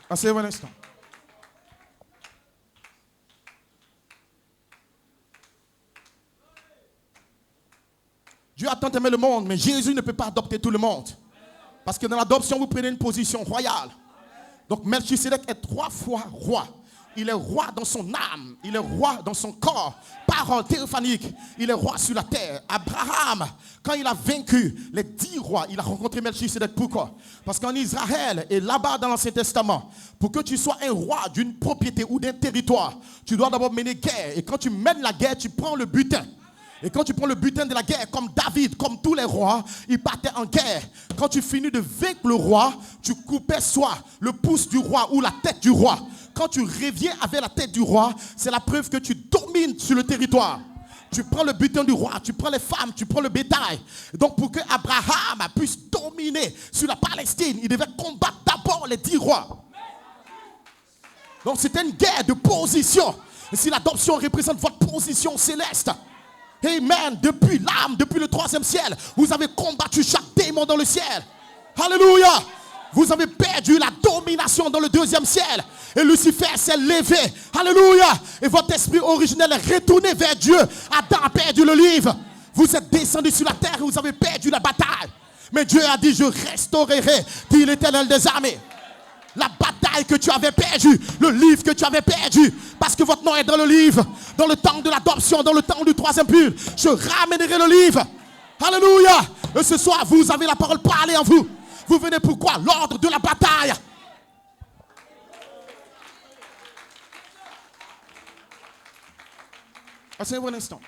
Asseyez-vous un instant. Dieu a tant aimé le monde, mais Jésus ne peut pas adopter tout le monde. Parce que dans l'adoption, vous prenez une position royale. Donc Melchisedec est 3 fois roi. Il est roi dans son âme, il est roi dans son corps, parole théophanique, il est roi sur la terre. Abraham, quand il a vaincu les 10 rois, il a rencontré Melchisedec. Pourquoi? Parce qu'en Israël et là-bas dans l'Ancien Testament, pour que tu sois un roi d'une propriété ou d'un territoire, tu dois d'abord mener guerre. Et quand tu mènes la guerre, tu prends le butin. Et quand tu prends le butin de la guerre, comme David, comme tous les rois, ils partaient en guerre. Quand tu finis de vaincre le roi, tu coupais soit le pouce du roi ou la tête du roi. Quand tu reviens avec la tête du roi, c'est la preuve que tu domines sur le territoire. Tu prends le butin du roi, tu prends les femmes, tu prends le bétail. Donc pour que Abraham puisse dominer sur la Palestine, il devait combattre d'abord les 10 rois. Donc c'était une guerre de position. Et si l'adoption représente votre position céleste, amen, depuis l'âme, depuis le 3e ciel, vous avez combattu chaque démon dans le ciel. Alléluia. Vous avez perdu la domination dans le 2e ciel. Et Lucifer s'est levé. Alléluia. Et votre esprit originel est retourné vers Dieu. Adam a perdu le livre. Vous êtes descendu sur la terre et vous avez perdu la bataille. Mais Dieu a dit, je restaurerai, dit l'Éternel des armées. La bataille que tu avais perdue, le livre que tu avais perdu, parce que votre nom est dans le livre, dans le temps de l'adoption, dans le temps du 3e pull, je ramènerai le livre. Alléluia. Et ce soir, vous avez la parole parlée en vous. Vous venez pourquoi? L'ordre de la bataille. Asseyez-vous un instant.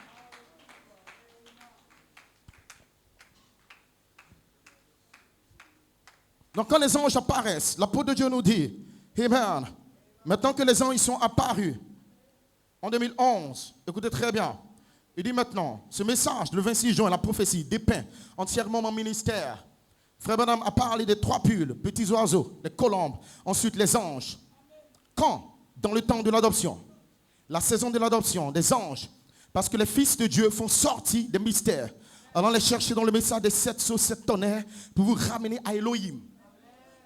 Donc quand les anges apparaissent, l'apôtre de Dieu nous dit, amen, maintenant que les anges sont apparus en 2011, écoutez très bien, il dit maintenant, ce message, le 26 juin, la prophétie dépeint entièrement mon ministère. Frère Branham a parlé des 3 pulls, petits oiseaux, les colombes, ensuite les anges. Quand? Dans le temps de l'adoption, la saison de l'adoption des anges, parce que les fils de Dieu font sortir des mystères, allant les chercher dans le message des 7 sceaux, 7 tonnerres, pour vous ramener à Elohim.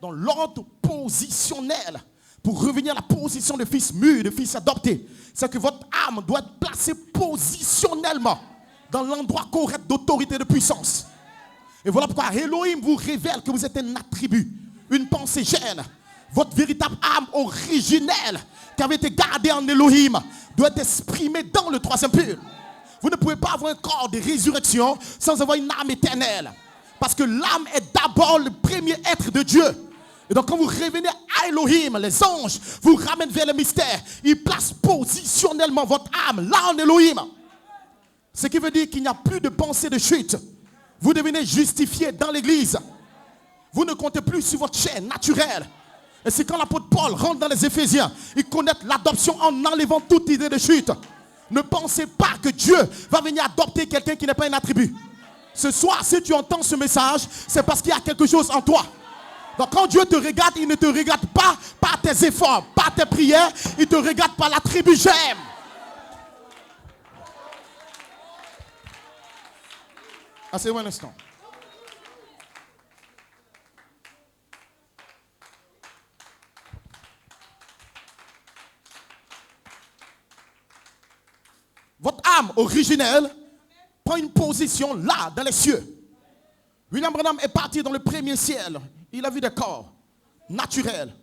Dans l'ordre positionnel, pour revenir à la position de fils mûr, de fils adopté, c'est que votre âme doit être placée positionnellement dans l'endroit correct d'autorité et de puissance. Et voilà pourquoi Elohim vous révèle que vous êtes un attribut, une pensée gêne. Votre véritable âme originelle qui avait été gardée en Elohim doit être exprimée dans le 3e pull. Vous ne pouvez pas avoir un corps de résurrection sans avoir une âme éternelle. Parce que l'âme est d'abord le premier être de Dieu. Et donc quand vous revenez à Elohim, les anges vous ramènent vers le mystère. Ils placent positionnellement votre âme là en Elohim. Ce qui veut dire qu'il n'y a plus de pensée de chute. Vous devenez justifié dans l'église. Vous ne comptez plus sur votre chair naturelle. Et c'est quand l'apôtre Paul rentre dans les Éphésiens, il connaît l'adoption en enlevant toute idée de chute. Ne pensez pas que Dieu va venir adopter quelqu'un qui n'est pas un attribut. Ce soir, si tu entends ce message, c'est parce qu'il y a quelque chose en toi. Donc quand Dieu te regarde, il ne te regarde pas par tes efforts, par tes prières, il te regarde par la tribu j'aime. Asseyez-vous un instant. Votre âme originelle prend une position là, dans les cieux. William Branham est parti dans le premier ciel. Il a vu des corps naturels.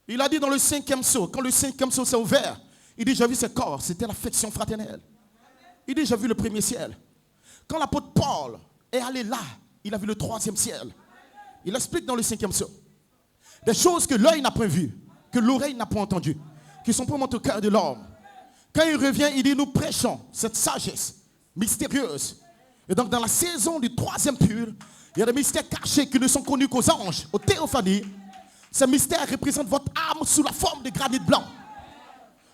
Il a dit dans le 5e sceau, quand le 5e sceau s'est ouvert, il dit, j'ai vu ces corps, c'était l'affection fraternelle. Il dit, j'ai vu le premier ciel. Quand l'apôtre Paul est allé là, il a vu le 3e ciel. Il explique dans le 5e sceau. Des choses que l'œil n'a point vues, que l'oreille n'a point entendues, qui sont pour monter au cœur de l'homme. Quand il revient, il dit, nous prêchons cette sagesse mystérieuse. Et donc dans la saison du 3e pur, il y a des mystères cachés qui ne sont connus qu'aux anges, aux théophanies. Ces mystères représentent votre âme sous la forme de granit blanc.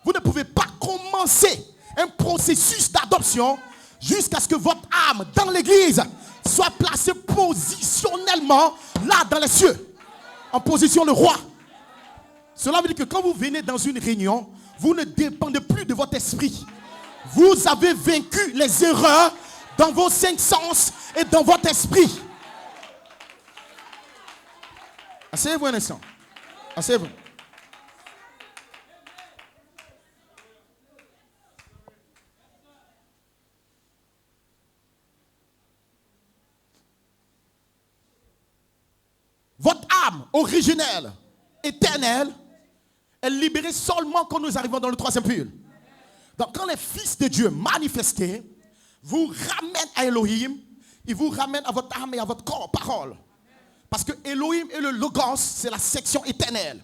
Vous ne pouvez pas commencer un processus d'adoption jusqu'à ce que votre âme dans l'église soit placée positionnellement là dans les cieux, en position de roi. Cela veut dire que quand vous venez dans une réunion, vous ne dépendez plus de votre esprit. Vous avez vaincu les erreurs dans vos 5 sens et dans votre esprit. Asseyez-vous un instant. Asseyez-vous. Votre âme originelle, éternelle, est libérée seulement quand nous arrivons dans le 3e pur. Donc quand les fils de Dieu manifestés vous ramènent à Elohim, ils vous ramènent à votre âme et à votre corps, parole. Parce que Elohim et le Logos, c'est la section éternelle.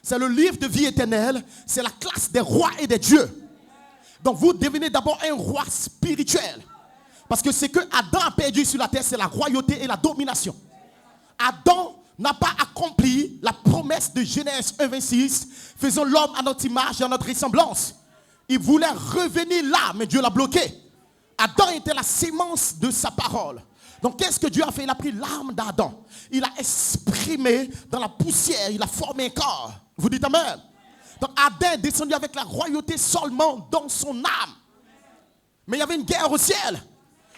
C'est le livre de vie éternelle, c'est la classe des rois et des dieux. Donc vous devenez d'abord un roi spirituel. Parce que ce que Adam a perdu sur la terre, c'est la royauté et la domination. Adam n'a pas accompli la promesse de Genèse 1,26, faisons l'homme à notre image et à notre ressemblance. Il voulait revenir là, mais Dieu l'a bloqué. Adam était la sémence de sa parole. Donc qu'est-ce que Dieu a fait? Il a pris l'âme d'Adam. Il a exprimé dans la poussière, il a formé un corps. Vous dites amen? Donc Adam est descendu avec la royauté seulement dans son âme. Mais il y avait une guerre au ciel.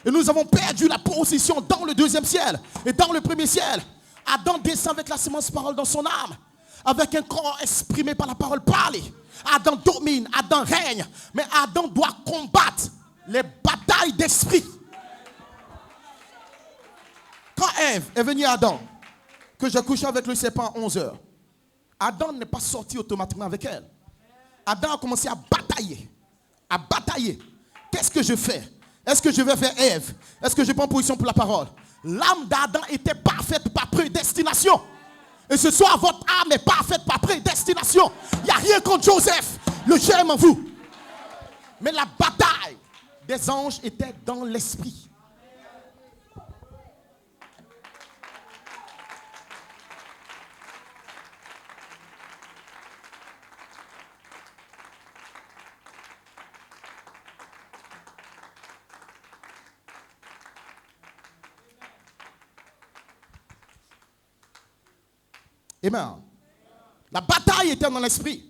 Et nous avons perdu la position dans le 2e ciel et dans le 1er ciel. Adam descend avec la sémence parole dans son âme, avec un corps exprimé par la parole parlée. Adam domine, Adam règne, mais Adam doit combattre les batailles d'esprit. Quand Ève est venue à Adam, que j'ai couché avec le serpent à 11h, Adam n'est pas sorti automatiquement avec elle. Adam a commencé à batailler. À batailler. Qu'est-ce que je fais? Est-ce que je vais vers Ève? Est-ce que je prends position pour la parole? L'âme d'Adam était parfaite par prédestination. Et ce soir, votre âme est parfaite par prédestination. Il n'y a rien contre Joseph. Le j'aime en vous. Mais la bataille des anges était dans l'esprit. Amen. La bataille était dans l'esprit.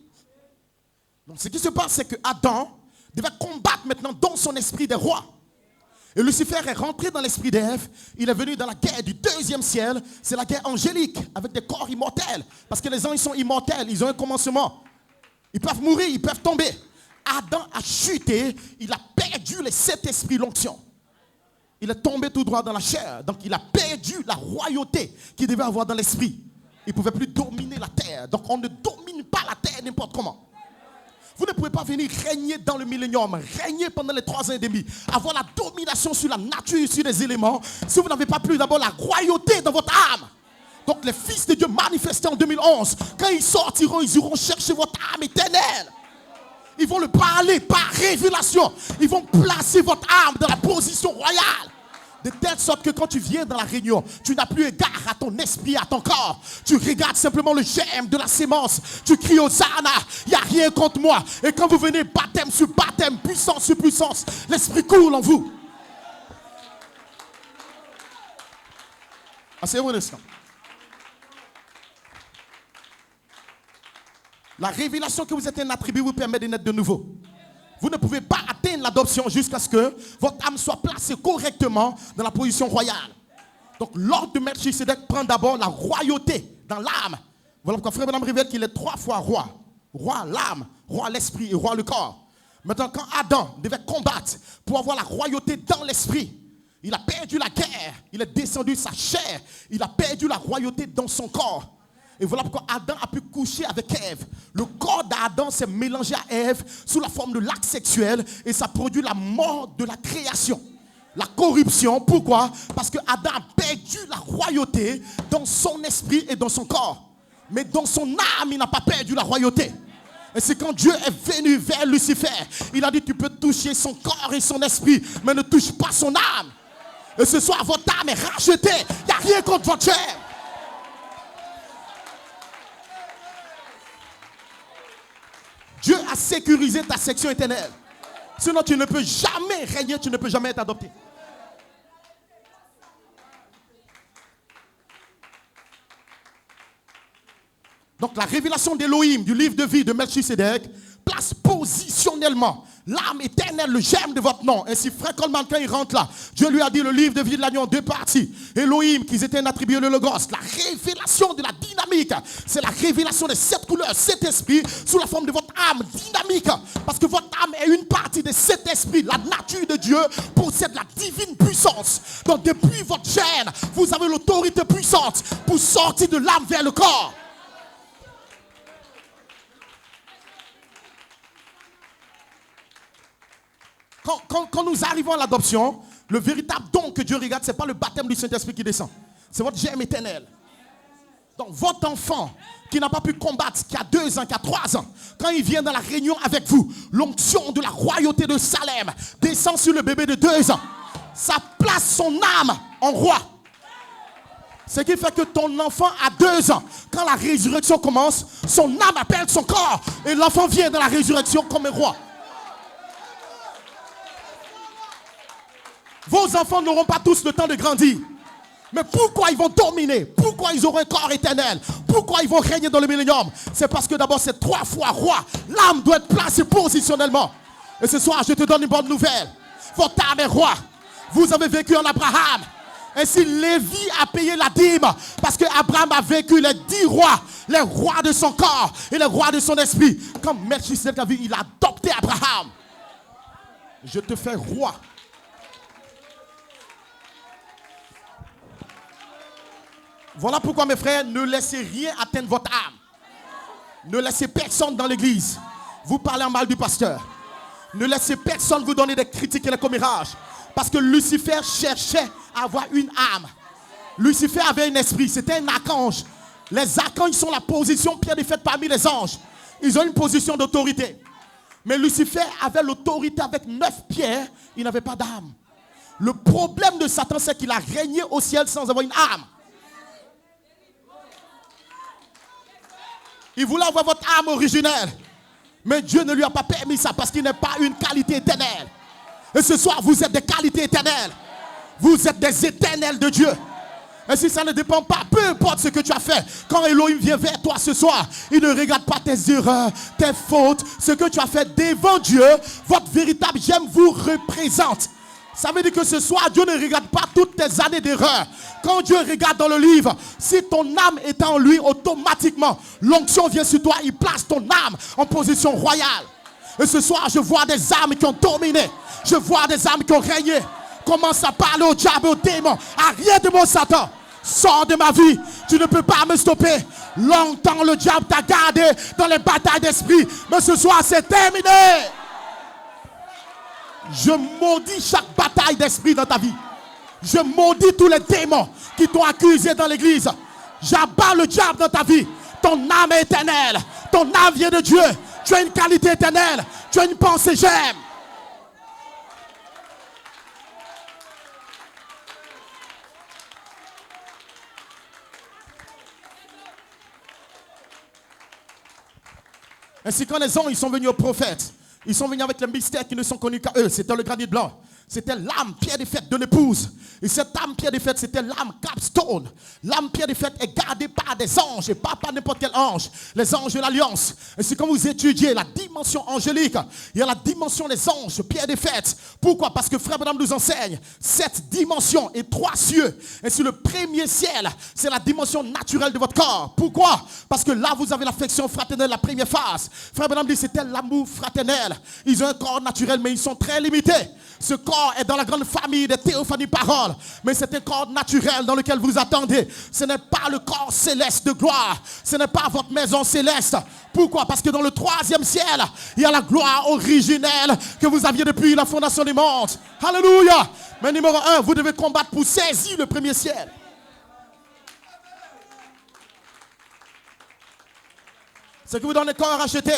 Donc ce qui se passe, c'est que Adam devait combattre maintenant dans son esprit des rois. Et Lucifer est rentré dans l'esprit d'Ève. Il est venu dans la guerre du 2e ciel. C'est la guerre angélique avec des corps immortels. Parce que les anges sont immortels. Ils ont un commencement. Ils peuvent mourir, ils peuvent tomber. Adam a chuté. Il a perdu les 7 esprits l'onction. Il est tombé tout droit dans la chair. Donc il a perdu la royauté qu'il devait avoir dans l'esprit. Il ne pouvait plus dominer la terre. Donc on ne domine pas la terre n'importe comment. Vous ne pouvez pas venir régner dans le millénium, régner pendant les 3 ans et demi, avoir la domination sur la nature, sur les éléments, si vous n'avez pas plus d'abord la royauté dans votre âme. Donc les fils de Dieu manifestés en 2011, quand ils sortiront, ils iront chercher votre âme éternelle. Ils vont le parler par révélation. Ils vont placer votre âme dans la position royale. De telle sorte que quand tu viens dans la réunion, tu n'as plus égard à ton esprit, à ton corps. Tu regardes simplement le germe de la sémence. Tu cries Hosanna, il n'y a rien contre moi. Et quand vous venez baptême sur baptême, puissance sur puissance, l'esprit coule en vous. Asseyez-vous un instant. La révélation que vous êtes un attribut vous permet de naître de nouveau. Vous ne pouvez pas atteindre l'adoption jusqu'à ce que votre âme soit placée correctement dans la position royale. Donc l'ordre de Melchisedec prend d'abord la royauté dans l'âme. Voilà pourquoi Frère Branham révèle qu'il est 3 fois roi. Roi l'âme, roi l'esprit et roi le corps. Maintenant quand Adam devait combattre pour avoir la royauté dans l'esprit, il a perdu la guerre, il est descendu sa chair, il a perdu la royauté dans son corps. Et voilà pourquoi Adam a pu coucher avec Ève. Le corps d'Adam s'est mélangé à Ève sous la forme de l'acte sexuel et ça produit la mort de la création. La corruption, pourquoi? Parce que Adam a perdu la royauté dans son esprit et dans son corps. Mais dans son âme, il n'a pas perdu la royauté. Et c'est quand Dieu est venu vers Lucifer, il a dit tu peux toucher son corps et son esprit, mais ne touche pas son âme. Et ce soir, votre âme est rachetée. Il n'y a rien contre votre chair. Dieu a sécurisé ta section éternelle. Sinon, tu ne peux jamais régner, tu ne peux jamais être adopté. Donc, la révélation d'Élohim, du livre de vie de Melchisedec, place positionnellement l'âme éternelle, le germe de votre nom. Ainsi, Frère Coleman, quand il rentre là, Dieu lui a dit le livre de vie de l'agneau en 2 parties. Elohim, qui étaient un attribut de Logos. La révélation de la dynamique, c'est la révélation de 7 couleurs, 7 esprits, sous la forme de votre âme dynamique. Parce que votre âme est une partie de cet esprit. La nature de Dieu possède la divine puissance. Donc, depuis votre gène, vous avez l'autorité puissante pour sortir de l'âme vers le corps. Quand nous arrivons à l'adoption, le véritable don que Dieu regarde, ce n'est pas le baptême du Saint-Esprit qui descend. C'est votre germe éternel. Donc votre enfant qui n'a pas pu combattre, qui a 2 ans, qui a 3 ans, quand il vient dans la réunion avec vous, l'onction de la royauté de Salem descend sur le bébé de 2 ans. Ça place son âme en roi. Ce qui fait que ton enfant a 2 ans. Quand la résurrection commence, son âme appelle son corps. Et l'enfant vient dans la résurrection comme un roi. Vos enfants n'auront pas tous le temps de grandir. Mais pourquoi ils vont dominer? Pourquoi ils auront un corps éternel? Pourquoi ils vont régner dans le millénium? C'est parce que d'abord c'est 3 fois roi. L'âme doit être placée positionnellement. Et ce soir je te donne une bonne nouvelle. Votre âme est roi. Vous avez vécu en Abraham. Ainsi Lévi a payé la dîme. Parce que Abraham a vécu les 10 rois. Les rois de son corps et les rois de son esprit. Comme Melchisedec a vu, il a adopté Abraham. Je te fais roi. Voilà pourquoi mes frères, ne laissez rien atteindre votre âme. Ne laissez personne dans l'église vous parler en mal du pasteur. Ne laissez personne vous donner des critiques et des commérages. Parce que Lucifer cherchait à avoir une âme. Lucifer avait un esprit, c'était un archange. Les archanges sont la position Pierre est faite parmi les anges. Ils ont une position d'autorité. Mais Lucifer avait l'autorité avec 9 pierres, il n'avait pas d'âme. Le problème de Satan, c'est qu'il a régné au ciel sans avoir une âme. Il voulait avoir votre âme originelle. Mais Dieu ne lui a pas permis ça parce qu'il n'est pas une qualité éternelle. Et ce soir, vous êtes des qualités éternelles. Vous êtes des éternels de Dieu. Et si ça ne dépend pas, peu importe ce que tu as fait, quand Elohim vient vers toi ce soir, il ne regarde pas tes erreurs, tes fautes, ce que tu as fait devant Dieu. Votre véritable j'aime vous représente. Ça veut dire que ce soir, Dieu ne regarde pas toutes tes années d'erreur. Quand Dieu regarde dans le livre, si ton âme est en lui, automatiquement, l'onction vient sur toi, il place ton âme en position royale. Et ce soir, je vois des âmes qui ont dominé. Je vois des âmes qui ont régné. Commence à parler au diable, au démon. Arrête de mon Satan. Sors de ma vie. Tu ne peux pas me stopper. Longtemps, le diable t'a gardé dans les batailles d'esprit. Mais ce soir, c'est terminé. Je maudis chaque bataille d'esprit dans ta vie. Je maudis tous les démons qui t'ont accusé dans l'église. J'abats le diable dans ta vie. Ton âme est éternelle. Ton âme vient de Dieu. Tu as une qualité éternelle. Tu as une pensée j'aime. Ainsi quand les anges ils sont venus aux prophètes, ils sont venus avec les mystères qui ne sont connus qu'à eux. C'était le granit blanc, c'était l'âme pierre des fêtes de l'épouse. Et cette âme pierre des fêtes, c'était l'âme capstone. L'âme pierre des fêtes est gardée par des anges et pas par n'importe quel ange. Les anges de l'Alliance. Et c'est quand vous étudiez la dimension angélique, il y a la dimension des anges, pierre des fêtes. Pourquoi? Parce que Frère Branham nous enseigne cette dimension et 3 cieux. Et sur le premier ciel, c'est la dimension naturelle de votre corps. Pourquoi? Parce que là, vous avez l'affection fraternelle, la première phase. Frère Branham dit c'était l'amour fraternel. Ils ont un corps naturel, mais ils sont très limités. Ce corps est dans la grande famille des théophanies paroles. Mais c'est un corps naturel dans lequel vous attendez. Ce n'est pas le corps céleste de gloire. Ce n'est pas votre maison céleste. Pourquoi? Parce que dans le 3e ciel, il y a la gloire originelle que vous aviez depuis la fondation du monde. Alléluia. Mais numéro 1, vous devez combattre pour saisir le premier ciel. Ce que vous donnez corps racheté.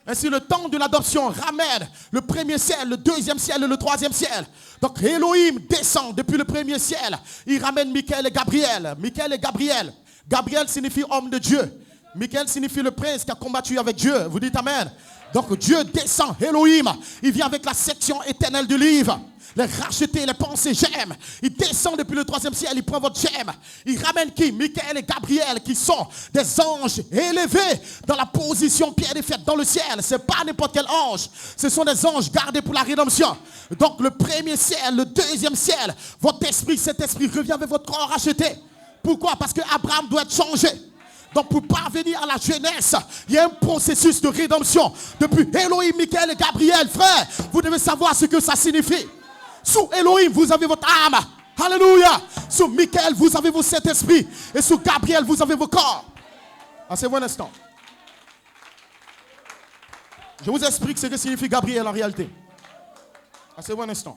Ainsi, le temps de l'adoption ramène le premier ciel, le 2e ciel et le 3e ciel. Donc, Elohim descend depuis le premier ciel. Il ramène Michael et Gabriel. Michael et Gabriel. Gabriel signifie homme de Dieu. Michael signifie le prince qui a combattu avec Dieu. Vous dites Amen. Donc, Dieu descend. Elohim, il vient avec la section éternelle du livre. Les racheter, les pensées, j'aime. Il descend depuis le 3e ciel, il prend votre j'aime. Il ramène qui? Michael et Gabriel, qui sont des anges élevés dans la position pierre des fêtes dans le ciel. Ce n'est pas n'importe quel ange. Ce sont des anges gardés pour la rédemption. Donc le premier ciel, le 2e ciel, votre esprit, cet esprit revient avec votre corps racheté. Pourquoi? Parce que Abraham doit être changé. Donc pour parvenir à la jeunesse, il y a un processus de rédemption. Depuis Elohim, Michael et Gabriel, frère, vous devez savoir ce que ça signifie. Sous Elohim, vous avez votre âme. Alléluia. Sous Michael, vous avez vos Saint-Esprit. Et sous Gabriel, vous avez vos corps. Asseyez-vous un instant. Je vous explique ce que signifie Gabriel en réalité. Asseyez-vous un instant.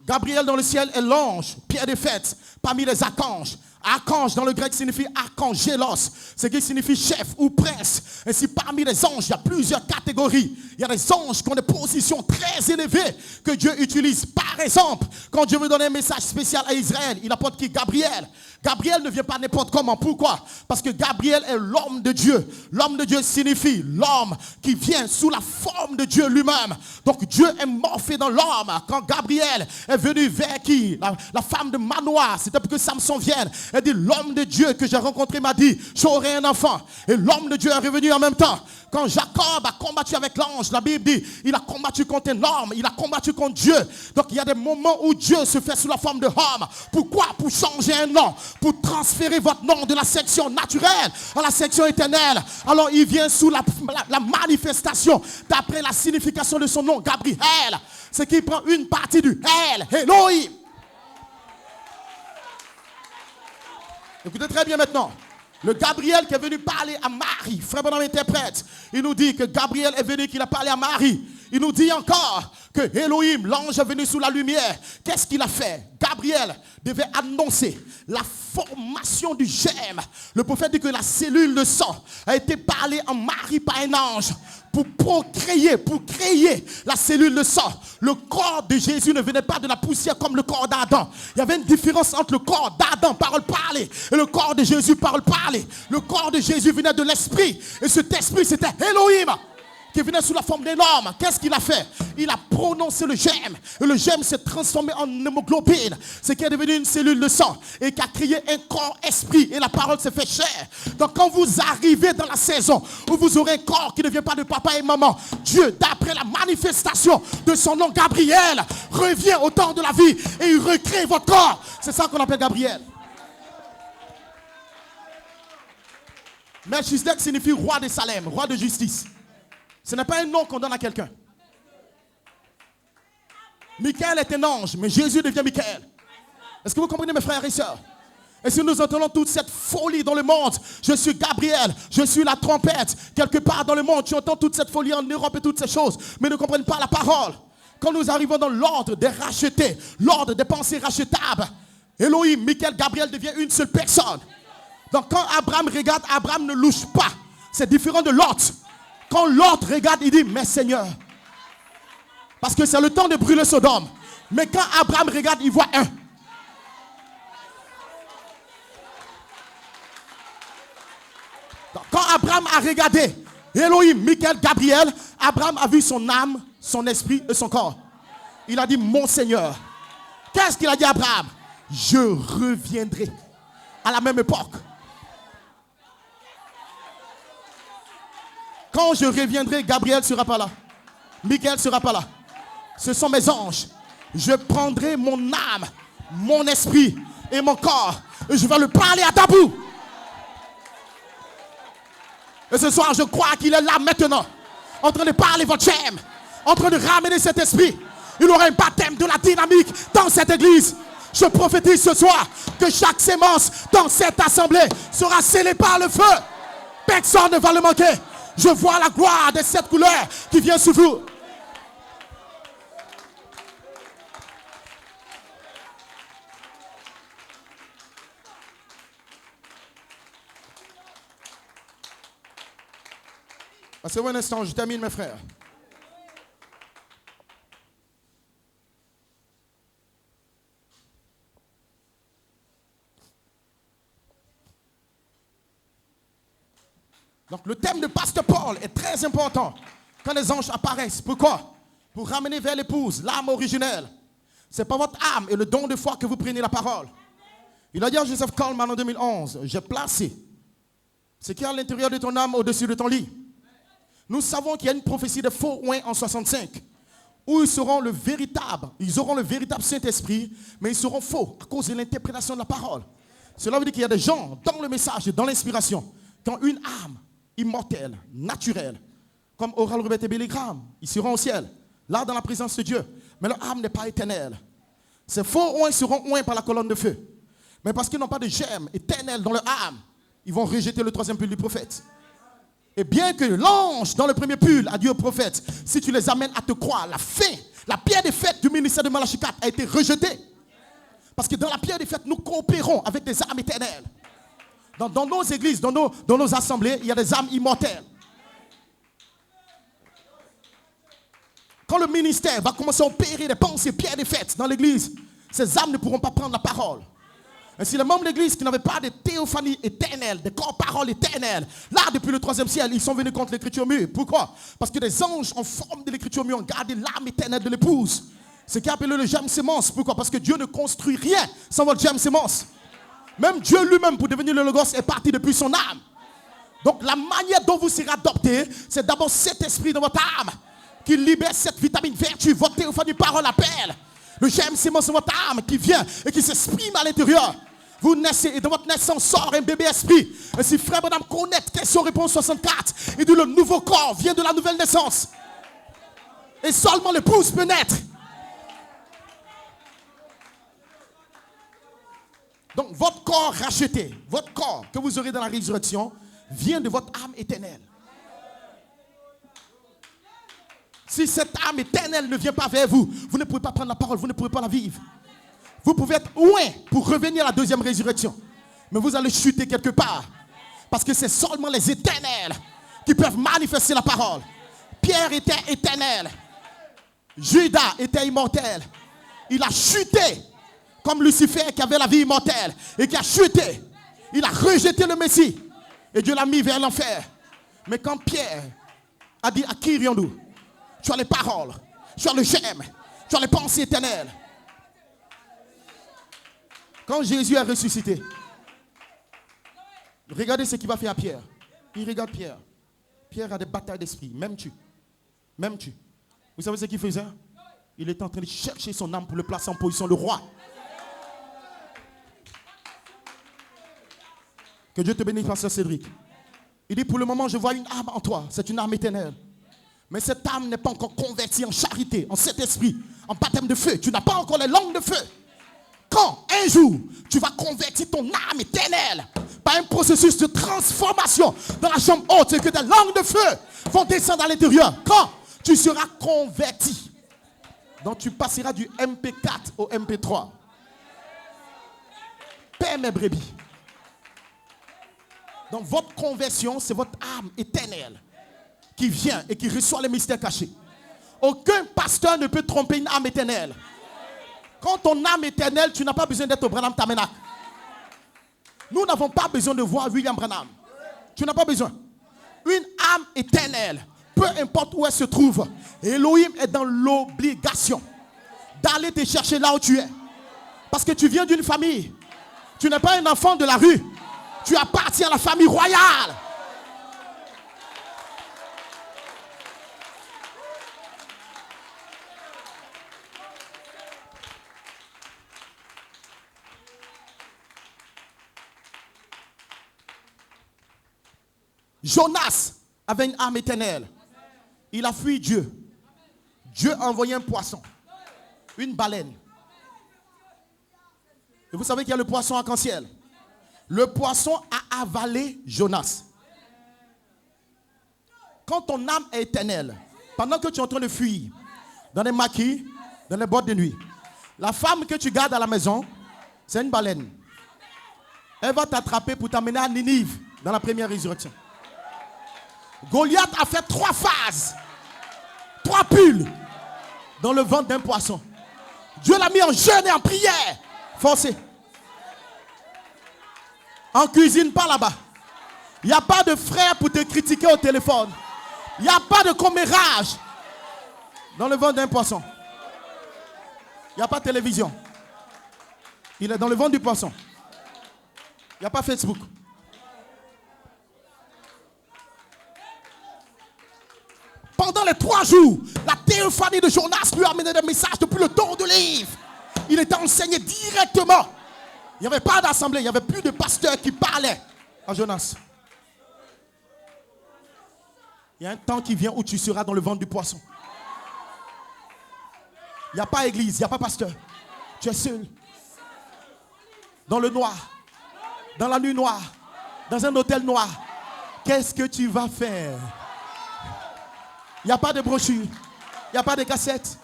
Gabriel dans le ciel est l'ange, pierre des fêtes, parmi les archanges. Archange dans le grec signifie archangélos, ce qui signifie chef ou prince. Ainsi parmi les anges, il y a plusieurs catégories. Il y a des anges qui ont des positions très élevées que Dieu utilise. Par exemple, quand Dieu veut donner un message spécial à Israël, il apporte qui? Gabriel. Gabriel ne vient pas n'importe comment. Pourquoi? Parce que Gabriel est l'homme de Dieu. L'homme de Dieu signifie l'homme qui vient sous la forme de Dieu lui-même. Donc Dieu est morphé dans l'homme. Quand Gabriel est venu vers qui? La femme de Manoah, c'était pour que Samson vienne. Elle dit, l'homme de Dieu que j'ai rencontré m'a dit, j'aurai un enfant. Et l'homme de Dieu est revenu en même temps. Quand Jacob a combattu avec l'ange, la Bible dit, il a combattu contre un homme, il a combattu contre Dieu. Donc il y a des moments où Dieu se fait sous la forme de homme. Pourquoi? Pour changer un nom, pour transférer votre nom de la section naturelle à la section éternelle. Alors il vient sous la manifestation d'après la signification de son nom, Gabriel. C'est qu'il prend une partie du El, Elohim. Écoutez très bien maintenant. Le Gabriel qui est venu parler à Marie, Frère Branham interprète, il nous dit que Gabriel est venu, qu'il a parlé à Marie. Il nous dit encore que Elohim, l'ange est venu sous la lumière. Qu'est-ce qu'il a fait? Gabriel devait annoncer la formation du germe. Le prophète dit que la cellule de sang a été parlée en Marie par un ange pour procréer, pour créer la cellule de sang. Le corps de Jésus ne venait pas de la poussière comme le corps d'Adam. Il y avait une différence entre le corps d'Adam, parole parlée, et le corps de Jésus, parole parlée. Le corps de Jésus venait de l'esprit. Et cet esprit, c'était Elohim, qui venait sous la forme d'un homme. Qu'est-ce qu'il a fait? Il a prononcé le germe. Et le germe s'est transformé en hémoglobine, ce qui est devenu une cellule de sang et qui a créé un corps-esprit. Et la parole s'est fait chair. Donc quand vous arrivez dans la saison où vous aurez un corps qui ne vient pas de papa et maman, Dieu, d'après la manifestation de son nom Gabriel, revient au temps de la vie et il recrée votre corps. C'est ça qu'on appelle Gabriel. Melchizedek signifie roi de Salem, roi de justice. Ce n'est pas un nom qu'on donne à quelqu'un. Michael est un ange, mais Jésus devient Michael. Est-ce que vous comprenez, mes frères et sœurs? Et si nous entendons toute cette folie dans le monde, je suis Gabriel, je suis la trompette, quelque part dans le monde, tu entends toute cette folie en Europe et toutes ces choses, mais ne comprennent pas la parole. Quand nous arrivons dans l'ordre des rachetés, l'ordre des pensées rachetables, Elohim, Michael, Gabriel devient une seule personne. Donc quand Abraham regarde, Abraham ne louche pas. C'est différent de Lot. Quand l'autre regarde, il dit, mais Seigneur. Parce que c'est le temps de brûler Sodome. Mais quand Abraham regarde, il voit un. Donc, quand Abraham a regardé Elohim, Michael, Gabriel, Abraham a vu son âme son esprit et son corps. Il a dit, mon Seigneur. Qu'est-ce qu'il a dit à Abraham? Je reviendrai à la même époque. Quand je reviendrai, Gabriel ne sera pas là. Michael ne sera pas là. Ce sont mes anges. Je prendrai mon âme, mon esprit et mon corps. Et je vais le parler à ta bout. Et ce soir, je crois qu'il est là maintenant. En train de parler votre chaîne. En train de ramener cet esprit. Il y aura un baptême de la dynamique dans cette église. Je prophétise ce soir que chaque sémence dans cette assemblée sera scellée par le feu. Personne ne va le manquer. Je vois la gloire de cette couleur qui vient sur vous. Passez-vous un instant, je termine mes frères. Donc le thème de Pasteur Paul est très important quand les anges apparaissent. Pourquoi? Pour ramener vers l'épouse l'âme originelle. Ce n'est pas votre âme et le don de foi que vous prenez la parole. Il a dit à Joseph Coleman en 2011, j'ai placé ce qui est à l'intérieur de ton âme au-dessus de ton lit. Nous savons qu'il y a une prophétie de faux oins en 65 où ils auront le véritable Saint-Esprit, mais ils seront faux à cause de l'interprétation de la parole. Cela veut dire qu'il y a des gens dans le message et dans l'inspiration qui ont une âme immortelle, naturelle, comme Oral Robert et Billy Graham. Ils seront au ciel, là dans la présence de Dieu. Mais leur âme n'est pas éternelle. Ces faux oins seront oints par la colonne de feu. Mais parce qu'ils n'ont pas de germe éternel dans leur âme, ils vont rejeter le troisième pull du prophète. Et bien que l'ange dans le premier pull a dit au prophète, si tu les amènes à te croire, la pierre des fêtes du ministère de Malachie 4 a été rejetée. Parce que dans la pierre des fêtes, nous coopérons avec des âmes éternelles. Dans nos églises, dans nos assemblées, il y a des âmes immortelles. Quand le ministère va commencer à opérer des pensées pierres des fêtes dans l'église, ces âmes ne pourront pas prendre la parole. Et si les membres de l'église qui n'avaient pas de théophanie éternelle, de corps-parole éternelle, là depuis le 3e ciel, ils sont venus contre l'écriture mûre. Pourquoi? Parce que des anges en forme de l'écriture mûre ont gardé l'âme éternelle de l'épouse. Ce qui est appelé le germe sémence. Pourquoi? Parce que Dieu ne construit rien sans votre germe sémence. Même Dieu lui-même, pour devenir le Logos, est parti depuis son âme. Donc la manière dont vous serez adopté, c'est d'abord cet esprit dans votre âme qui libère cette vitamine vertu. Votre théophanie parole appelle. Le germe sémence de votre âme qui vient et qui s'exprime à l'intérieur. Vous naissez et de votre naissance sort un bébé esprit. Et si frère madame connaît question-réponse 64, il dit le nouveau corps vient de la nouvelle naissance. Et seulement l'épouse peut naître. Donc votre corps racheté, votre corps que vous aurez dans la résurrection, vient de votre âme éternelle. Si cette âme éternelle ne vient pas vers vous, vous ne pouvez pas prendre la parole, vous ne pouvez pas la vivre. Vous pouvez être loin pour revenir à la deuxième résurrection. Mais vous allez chuter quelque part. Parce que c'est seulement les éternels qui peuvent manifester la parole. Pierre était éternel. Judas était immortel. Il a chuté comme Lucifer qui avait la vie immortelle et qui a chuté. Il a rejeté le Messie. Et Dieu l'a mis vers l'enfer. Mais quand Pierre a dit à qui irions-nous? Tu as les paroles, tu as le germe, tu as les pensées éternelles. Quand Jésus a ressuscité, regardez ce qu'il va faire à Pierre. Il regarde Pierre. Pierre a des batailles d'esprit, même tu. Vous savez ce qu'il faisait? Il était en train de chercher son âme pour le placer en position de roi. Que Dieu te bénisse, pasteur Cédric. Il dit, pour le moment, je vois une âme en toi. C'est une âme éternelle. Mais cette âme n'est pas encore convertie en charité, en cet esprit, en baptême de feu. Tu n'as pas encore les langues de feu. Quand un jour, tu vas convertir ton âme éternelle par un processus de transformation dans la chambre haute, et que des langues de feu vont descendre à l'intérieur. Quand tu seras converti, donc tu passeras du MP4 au MP3. Père mes brebis. Donc votre conversion, c'est votre âme éternelle qui vient et qui reçoit les mystères cachés. Aucun pasteur ne peut tromper une âme éternelle. Quand ton âme éternelle, tu n'as pas besoin d'être au Branham Tabernacle. Nous n'avons pas besoin de voir William Branham. Tu n'as pas besoin. Une âme éternelle peu importe où elle se trouve, Elohim est dans l'obligation d'aller te chercher là où tu es. Parce que tu viens d'une famille. Tu n'es pas un enfant de la rue. Tu appartiens à la famille royale. Jonas avait une âme éternelle. Il a fui Dieu. Dieu a envoyé un poisson, une baleine. Et vous savez qu'il y a le poisson arc-en-ciel. Le poisson a avalé Jonas. Quand ton âme est éternelle, pendant que tu es en train de fuir, dans les maquis, dans les boîtes de nuit, la femme que tu gardes à la maison, c'est une baleine. Elle va t'attraper pour t'amener à Ninive, dans la première résurrection. Goliath a fait 3 phases, 3 pulls dans le ventre d'un poisson. Dieu l'a mis en jeûne et en prière. Forcé. En cuisine, pas là-bas. Il n'y a pas de frère pour te critiquer au téléphone. Il n'y a pas de commérage dans le ventre d'un poisson. Il n'y a pas de télévision. Il est dans le ventre du poisson. Il n'y a pas Facebook. Pendant les 3 jours, la théophanie de Jonas lui a amené des messages depuis le temps de livre. Il était enseigné directement. Il n'y avait pas d'assemblée, il n'y avait plus de pasteurs qui parlaient à Jonas. Il y a un temps qui vient où tu seras dans le ventre du poisson. Il n'y a pas église, il n'y a pas pasteur. Tu es seul. Dans le noir. Dans la nuit noire. Dans un hôtel noir. Qu'est-ce que tu vas faire? Il n'y a pas de brochure. Il n'y a pas de cassette.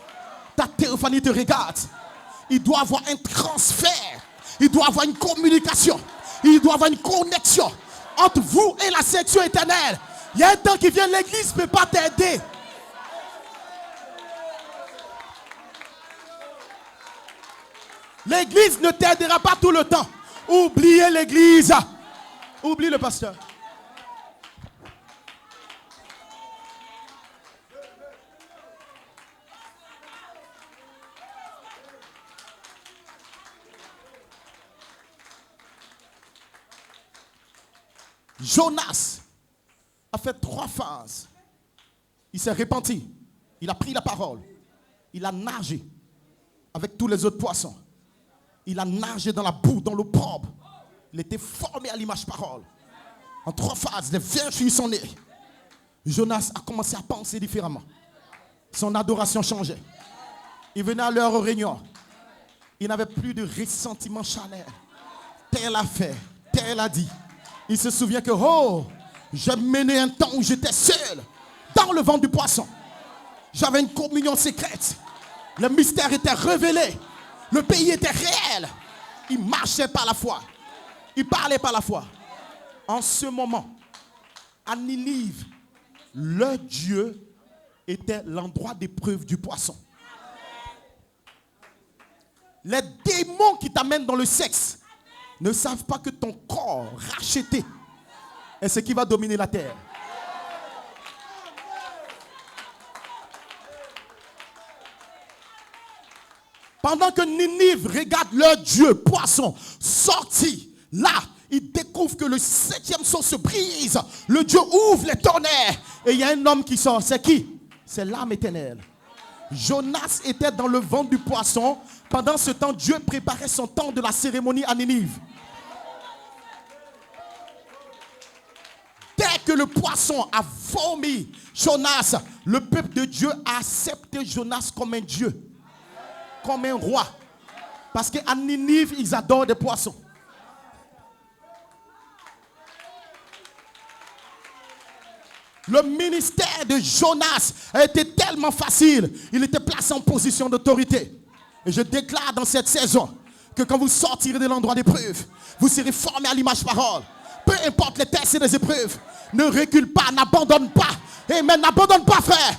Ta théophanie te regarde. Il doit avoir un transfert. Il doit avoir une communication. Il doit avoir une connexion entre vous et la section éternelle. Il y a un temps qui vient, l'église ne peut pas t'aider. L'église ne t'aidera pas tout le temps. Oubliez l'église. Oublie le pasteur. Jonas a fait 3 phases. Il s'est repenti. Il a pris la parole. Il a nagé avec tous les autres poissons. Il a nagé dans la boue, dans l'eau propre. Il était formé à l'image parole. En 3 phases, les vertus sont nées. Jonas a commencé à penser différemment. Son adoration changeait. Il venait à leur réunion. Il n'avait plus de ressentiment charnel. Tel a fait, tel a dit. Il se souvient que, j'ai mené un temps où j'étais seul, dans le ventre du poisson. J'avais une communion secrète. Le mystère était révélé. Le pays était réel. Il marchait par la foi. Il parlait par la foi. En ce moment, à Ninive, le Dieu était l'endroit d'épreuve du poisson. Les démons qui t'amènent dans le sexe ne savent pas que ton corps racheté est ce qui va dominer la terre. Pendant que Ninive regarde leur Dieu, poisson, sorti, là, il découvre que le 7e sceau se brise. Le Dieu ouvre les tonnerres. Et il y a un homme qui sort. C'est qui? C'est l'âme éternelle. Jonas était dans le ventre du poisson. Pendant ce temps, Dieu préparait son temps de la cérémonie à Ninive. Dès que le poisson a vomi Jonas, le peuple de Dieu a accepté Jonas comme un Dieu. Comme un roi. Parce qu'à Ninive, ils adorent des poissons. Le ministère de Jonas a été tellement facile. Il était placé en position d'autorité. Et je déclare dans cette saison que quand vous sortirez de l'endroit d'épreuve, vous serez formés à l'image parole. Peu importe les tests et les épreuves, ne recule pas, n'abandonne pas. Amen, n'abandonne pas, frère.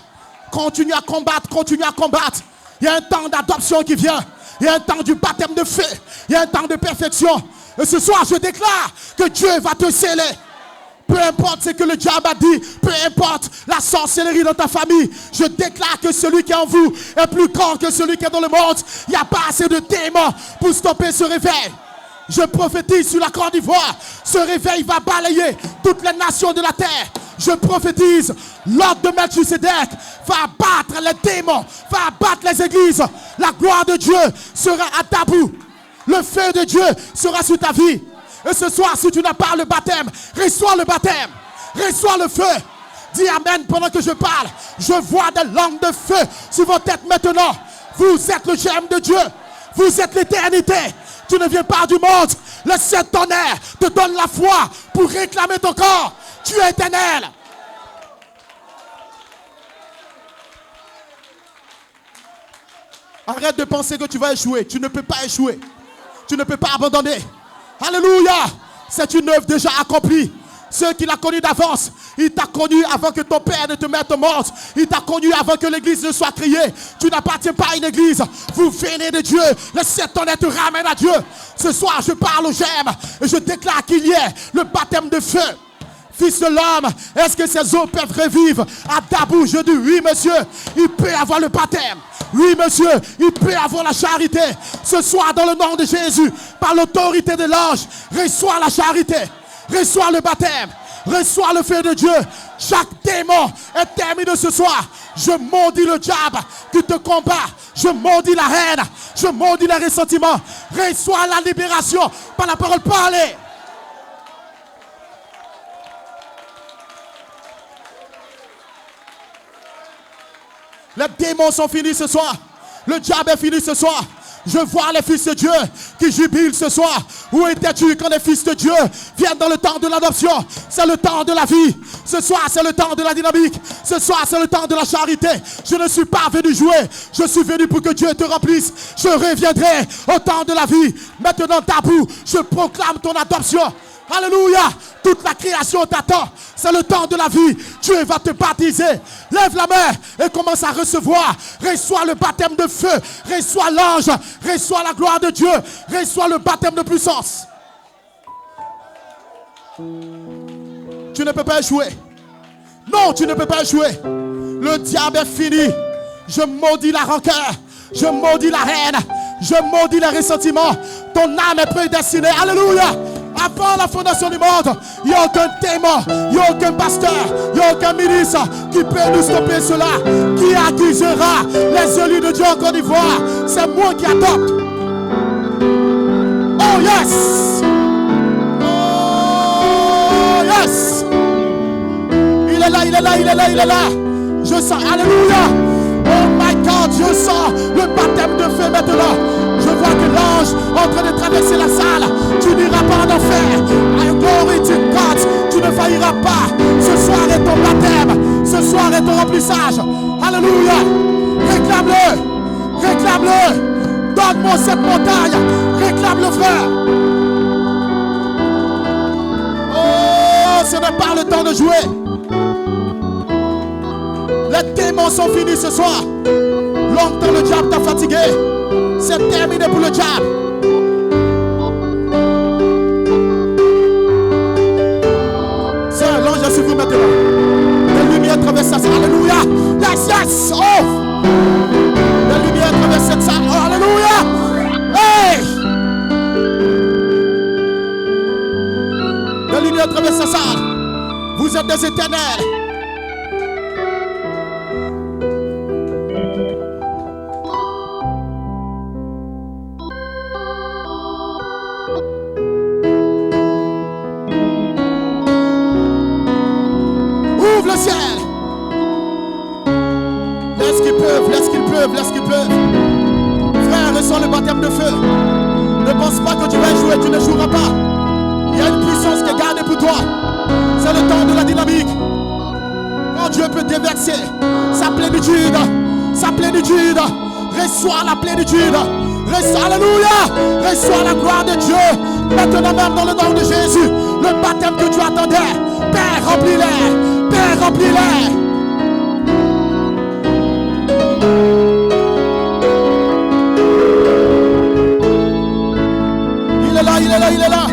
Continue à combattre, continue à combattre. Il y a un temps d'adoption qui vient. Il y a un temps du baptême de feu. Il y a un temps de perfection. Et ce soir, je déclare que Dieu va te sceller. Peu importe ce que le diable a dit, peu importe la sorcellerie dans ta famille, je déclare que celui qui est en vous est plus grand que celui qui est dans le monde. Il n'y a pas assez de démons pour stopper ce réveil. Je prophétise sur la Côte d'Ivoire. Ce réveil va balayer toutes les nations de la terre. Je prophétise, l'ordre de Melchisedec va abattre les démons, va abattre les églises. La gloire de Dieu sera à ta bout. Le feu de Dieu sera sur ta vie. Et ce soir, si tu n'as pas le baptême, reçois le baptême. Reçois le feu. Dis amen pendant que je parle. Je vois des langues de feu sur vos têtes maintenant. Vous êtes le germe de Dieu. Vous êtes l'éternité. Tu ne viens pas du monde. Le Saint-Tonnerre te donne la foi pour réclamer ton corps. Tu es éternel. Arrête de penser que tu vas échouer. Tu ne peux pas échouer. Tu ne peux pas abandonner. Alléluia. C'est une œuvre déjà accomplie. Ceux qui l'ont connu d'avance, il t'a connu avant que ton père ne te mette au monde. Il t'a connu avant que l'église ne soit créée. Tu n'appartiens pas à une église. Vous venez de Dieu. Le Saint-Tonnerre te ramène à Dieu. Ce soir, je parle aux gemmes et je déclare qu'il y ait le baptême de feu. Fils de l'homme, est-ce que ces eaux peuvent revivre à Dabou? Je dis oui, monsieur. Il peut avoir le baptême. Oui, monsieur, il peut avoir la charité. Ce soir, dans le nom de Jésus, par l'autorité de l'ange, reçois la charité. Reçois le baptême. Reçois le feu de Dieu. Chaque démon est terminé ce soir. Je maudis le diable qui te combat. Je maudis la haine. Je maudis les ressentiments. Reçois la libération par la parole parlée. Les démons sont finis ce soir. Le diable est fini ce soir. Je vois les fils de Dieu qui jubilent ce soir. Où étais-tu quand les fils de Dieu viennent dans le temps de l'adoption? C'est le temps de la vie. Ce soir, c'est le temps de la dynamique. Ce soir, c'est le temps de la charité. Je ne suis pas venu jouer. Je suis venu pour que Dieu te remplisse. Je reviendrai au temps de la vie. Maintenant, Dabou, je proclame ton adoption. Alléluia. Toute la création t'attend. C'est le temps de la vie. Dieu va te baptiser. Lève la main et commence à recevoir. Reçois le baptême de feu. Reçois l'ange. Reçois la gloire de Dieu. Reçois le baptême de puissance. Tu ne peux pas échouer. Non, tu ne peux pas échouer. Le diable est fini. Je maudis la rancœur. Je maudis la haine. Je maudis les ressentiments. Ton âme est prédestinée. Alléluia. Avant la fondation du monde, il n'y a aucun témoin, il n'y a aucun pasteur, il n'y a aucun ministre qui peut nous stopper cela. Qui accusera les élus de Dieu en Côte d'Ivoire? C'est moi qui adopte. Oh yes! Oh yes! Il est là, il est là, il est là, il est là. Je sens, alléluia! Oh my God, je sens le baptême de feu maintenant. Je vois que l'ange est en train de traverser la salle. Tu n'iras pas en enfer. Glory to God. Tu ne failliras pas. Ce soir est ton baptême. Ce soir est ton remplissage. Alléluia. Réclame-le. Réclame-le. Donne-moi cette montagne. Réclame-le, frère. Oh, ce n'est pas le temps de jouer. Les démons sont finis ce soir. Longtemps le diable t'a fatigué. C'est terminé pour le diable. C'est l'ange est sur vous maintenant. La lumière traverse cette salle. Alléluia. Yes, yes. Oh. La lumière traverse cette salle. Oh, alléluia. Hey. La lumière traverse cette salle. Vous êtes des éternels. Laisse qu'ils peuvent. Frère, reçois le baptême de feu. Ne pense pas que tu vas jouer, tu ne joueras pas. Il y a une puissance qui est gardée pour toi. C'est le temps de la dynamique. Quand Dieu peut déverser sa plénitude, reçois la plénitude. Reçois, alléluia. Reçois la gloire de Dieu. Maintenant même dans le nom de Jésus. Le baptême que tu attendais. Père, remplis-les. Père, remplis-les. Il est là, il est là, il est là.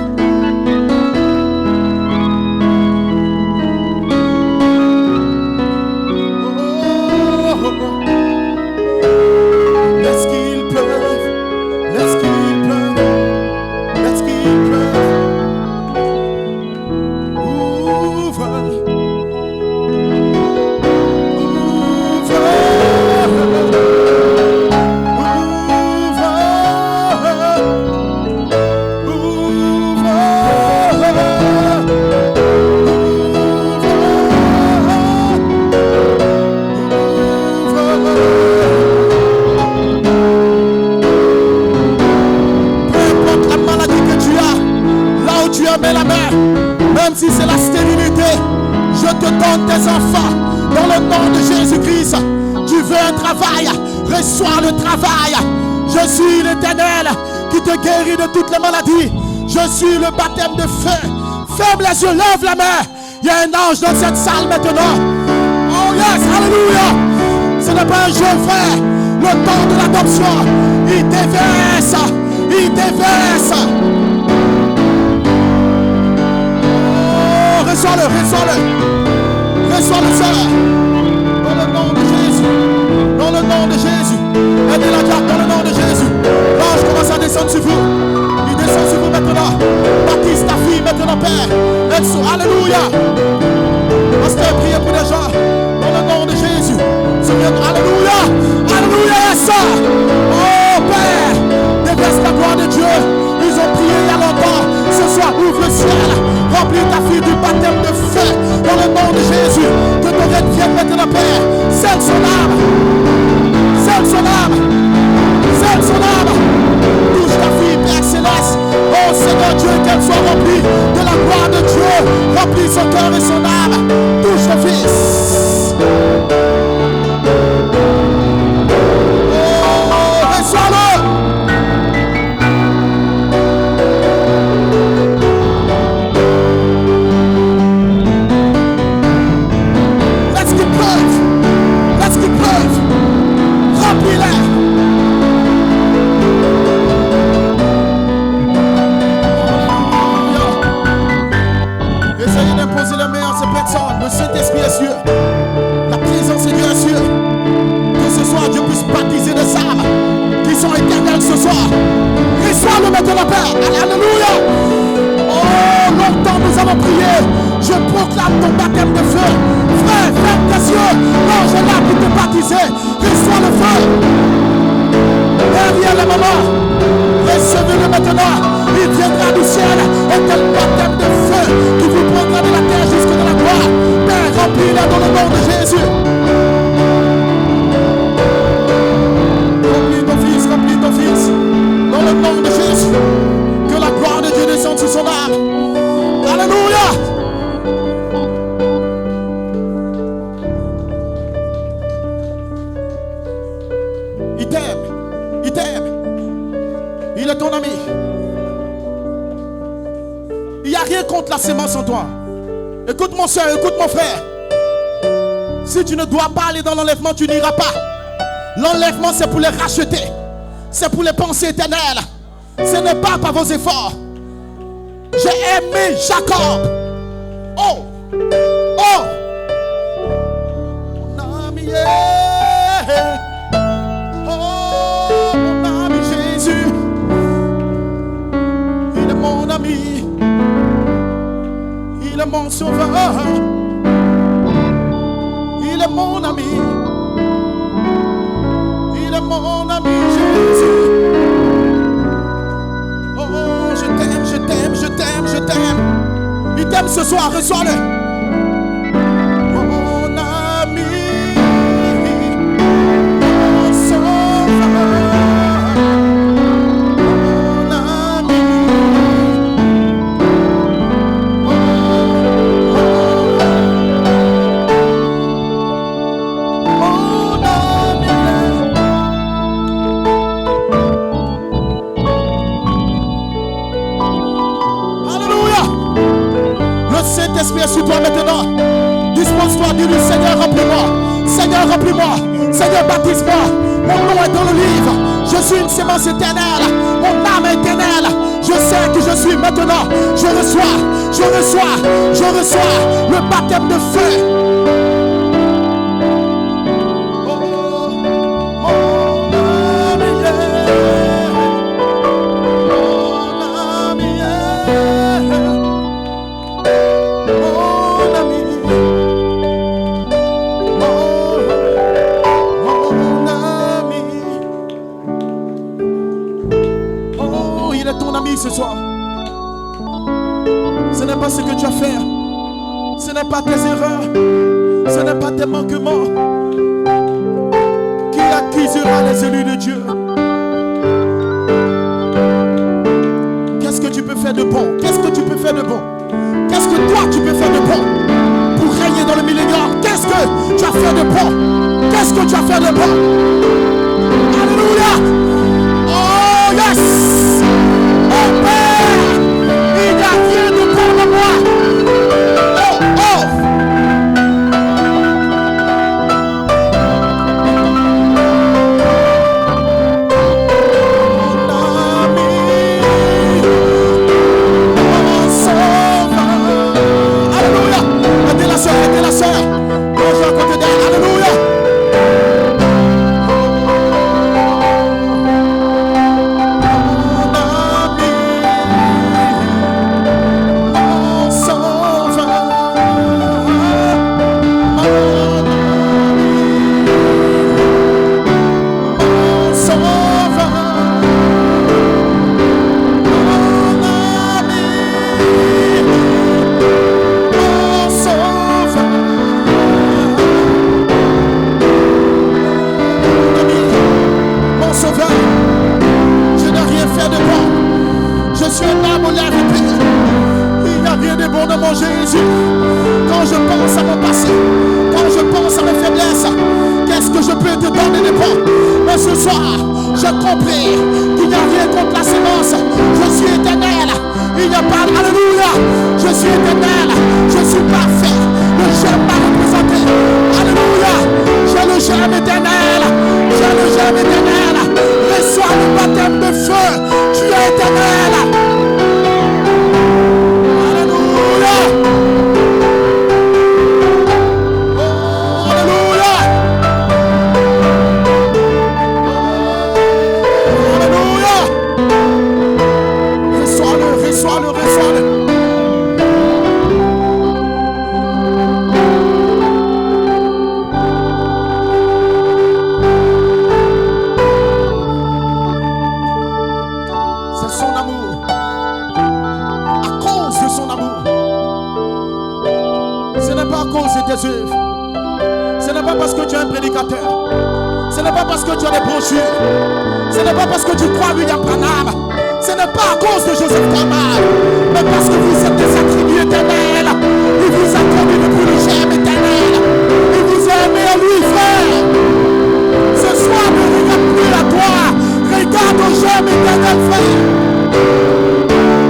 Père, même si c'est la stérilité, je te donne tes enfants. Dans le nom de Jésus-Christ, tu veux un travail, reçois le travail. Je suis l'Éternel qui te guérit de toutes les maladies. Je suis le baptême de feu. Ferme les yeux, lève la main. Il y a un ange dans cette salle maintenant. Oh yes, alléluia. Ce n'est pas un jeu, frère. Le temps de l'adoption, il déverse. Il déverse. Oh, reçois-le, reçois-le. Reçois-le, Seigneur. Dans le nom de Jésus. Dans le nom de Jésus. Aidez-la, Jacques, dans le nom de Jésus. L'ange commence à descendre sur vous. Il descend sur vous maintenant. Baptise ta fille maintenant, Père. Alléluia. Pasteur, priez pour les gens. Dans le nom de Jésus. Alléluia. Alléluia, ça. Oh, Père. Déverse la gloire de Dieu. Ils ont prié il y a longtemps. Ce soir, ouvre le ciel. Remplis ta fille du baptême de feu. Dans le nom de Jésus. Que ton règne vienne maintenant, Père. Scelle son âme. Scelle son âme. Scelle son âme. Touche ta fille, Père Céleste. Oh Seigneur Dieu, qu'elle soit remplie de la gloire de Dieu. Remplis son cœur et son âme. Touche ton fils. Oh, reçois-le. Let's get birth. Let's get birth. Remplis-la. Posez la main à ces personnes. Le Saint-Esprit est sûr. La présence de Dieu est sûre. Que ce soir, Dieu puisse baptiser des âmes qui sont éternelles ce soir. Reçois-le maintenant, Père. Alléluia. Oh, longtemps nous avons prié. Je proclame ton baptême de feu. Frère, ferme tes yeux. L'ange est là pour te baptiser. Reçois le feu. Derrière les mamans, recevez-le maintenant. Il viendra du ciel et quel baptême de feu qui vous prendra de la terre jusque dans la gloire. Père, remplis-la dans le nom de Jésus. Remplis ton fils, remplis ton fils. Dans le nom de Jésus. Que la gloire de Dieu descende sur son âme. Alléluia. Il t'aime. Il t'aime. Il est ton ami. Il n'y a rien contre la sémence en toi. Écoute mon soeur, écoute mon frère. Si tu ne dois pas aller dans l'enlèvement, tu n'iras pas. L'enlèvement, c'est pour les racheter. C'est pour les pensées éternelles. Ce n'est pas par vos efforts. J'ai aimé Jacob. Oh. Oh. Mon ami. Oh, mon ami Jésus. Il est mon ami. Il est mon sauveur. Il est mon ami. Il est mon ami Jésus. Oh, je t'aime, je t'aime, je t'aime, je t'aime. Il t'aime ce soir, reçois-le. Mon ami, mon sauveur. Saint-Esprit sur toi maintenant. Dispose-toi, dis-lui, Seigneur, remplis-moi. Seigneur, remplis-moi. Seigneur, baptise-moi. Mon nom est dans le livre. Je suis une sémence éternelle. Mon âme est éternelle. Je sais que je suis maintenant. Je reçois le baptême de feu. Ce soir, ce n'est pas ce que tu as fait, ce n'est pas tes erreurs, ce n'est pas tes manquements qui accusera les élus de Dieu. Qu'est-ce que tu peux faire de bon? Qu'est-ce que tu peux faire de bon? quoi tu peux faire de bon pour régner dans le millénaire? Qu'est-ce que tu as fait de bon? Qu'est-ce que tu as fait de bon? Alléluia! Oh yes! Oh Père, il n'y a rien de bon en moi. Oh, oh! Aidez la sœur. Mangez à côté d'elle. Alléluia. Je suis un âme aux lèvres épines. Il n'y a rien de bon dans mon Jésus. Quand je pense à mon passé, quand je pense à mes faiblesses, qu'est-ce que je peux te donner de bon? Mais ce soir, j'ai compris qu'il n'y a rien contre la sémence. Je suis éternel. Il n'y a pas. Alléluia. Je suis éternel. Je suis parfait. Le germe m'a représenté. Alléluia. J'ai le germe éternel. J'ai le germe éternel. Reçois le baptême de feu. Tu es éternel. Alléluia. Oh, alléluia. Alléluia. Reçois-le, reçois-le, reçois-le. Ce n'est pas parce que tu es un prédicateur. Ce n'est pas parce que tu as des brochures. Ce n'est pas parce que tu crois à William Branham. Ce n'est pas à cause de Joseph Kamal. Mais parce que vous êtes des attributs éternels. Il vous a conduit depuis le germe éternel. Il vous a aimé à lui, frère. Ce soir, ne regarde plus à toi. Regarde au germe éternel, frère.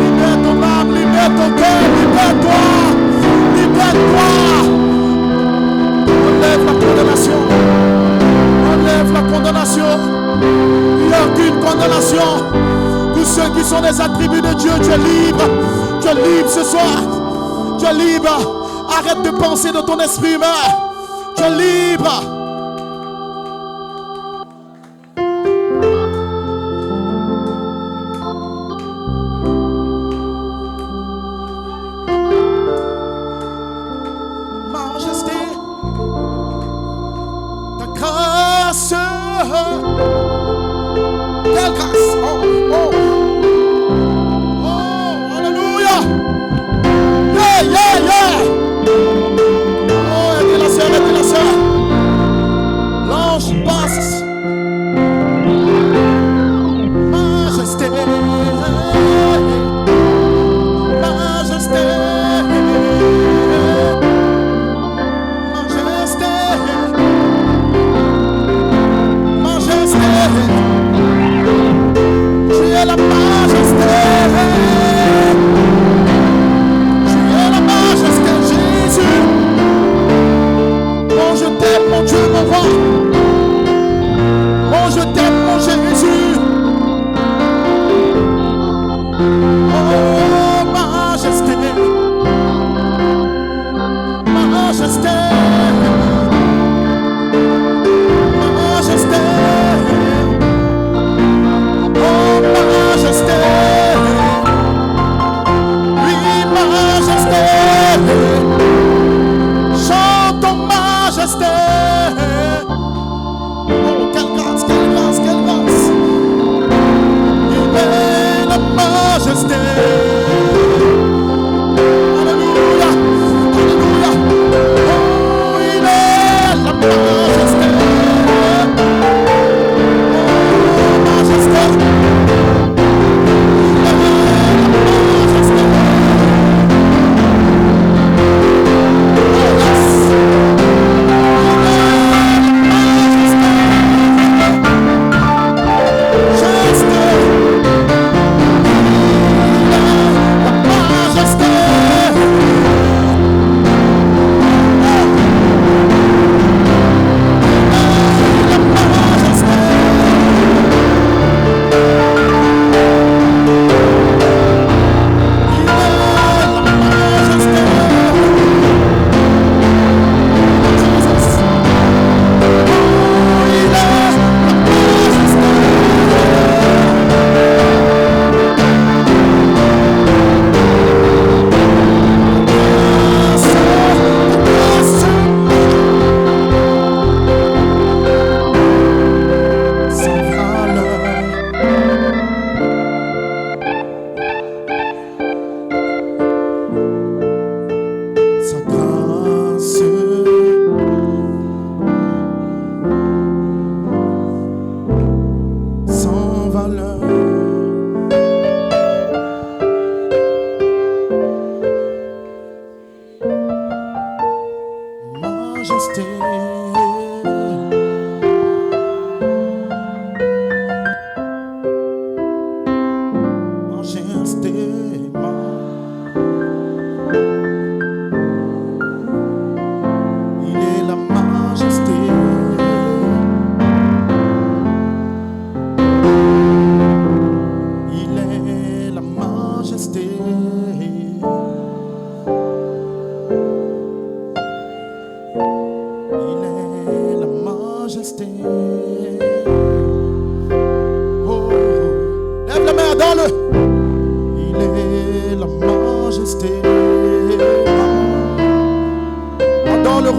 Libère ton âme, libère ton cœur, libère-toi. Libère-toi. Enlève la condamnation. Enlève la condamnation. Il n'y a aucune condamnation. Tous ceux qui sont des attributs de Dieu, tu es libre. Tu es libre ce soir. Tu es libre. Arrête de penser dans ton esprit humain. Tu es libre.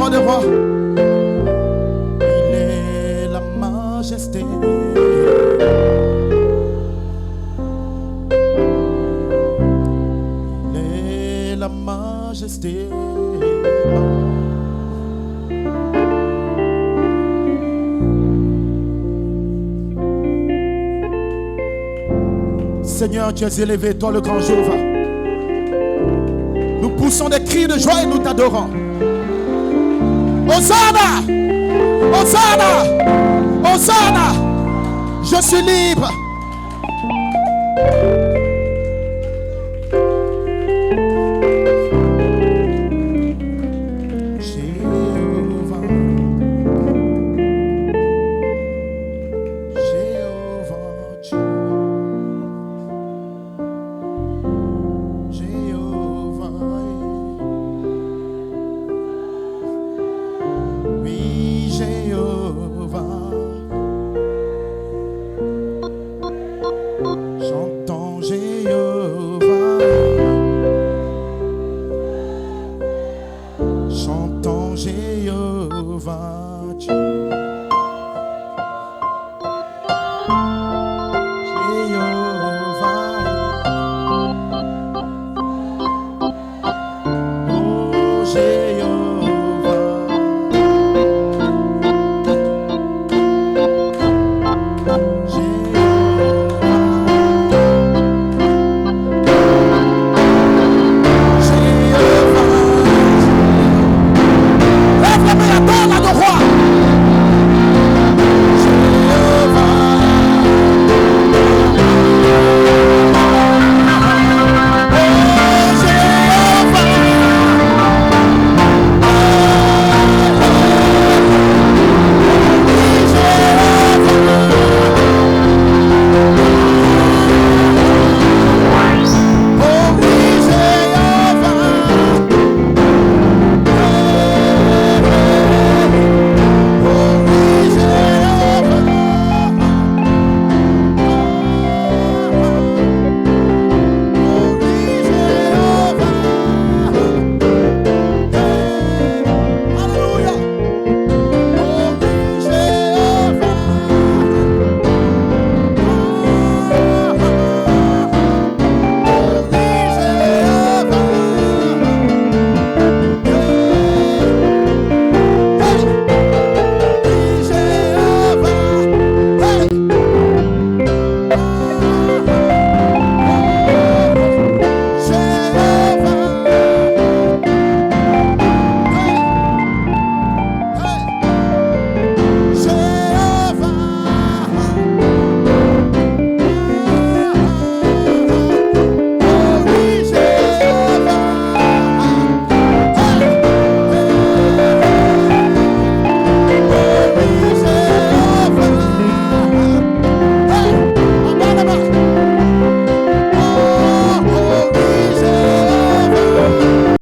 roi des rois. Il est la majesté. Il est la majesté. Seigneur, tu es élevé, toi le grand Jéhovah. Nous poussons des cris de joie et nous t'adorons. Hosanna! Hosanna! Hosanna! Je suis libre.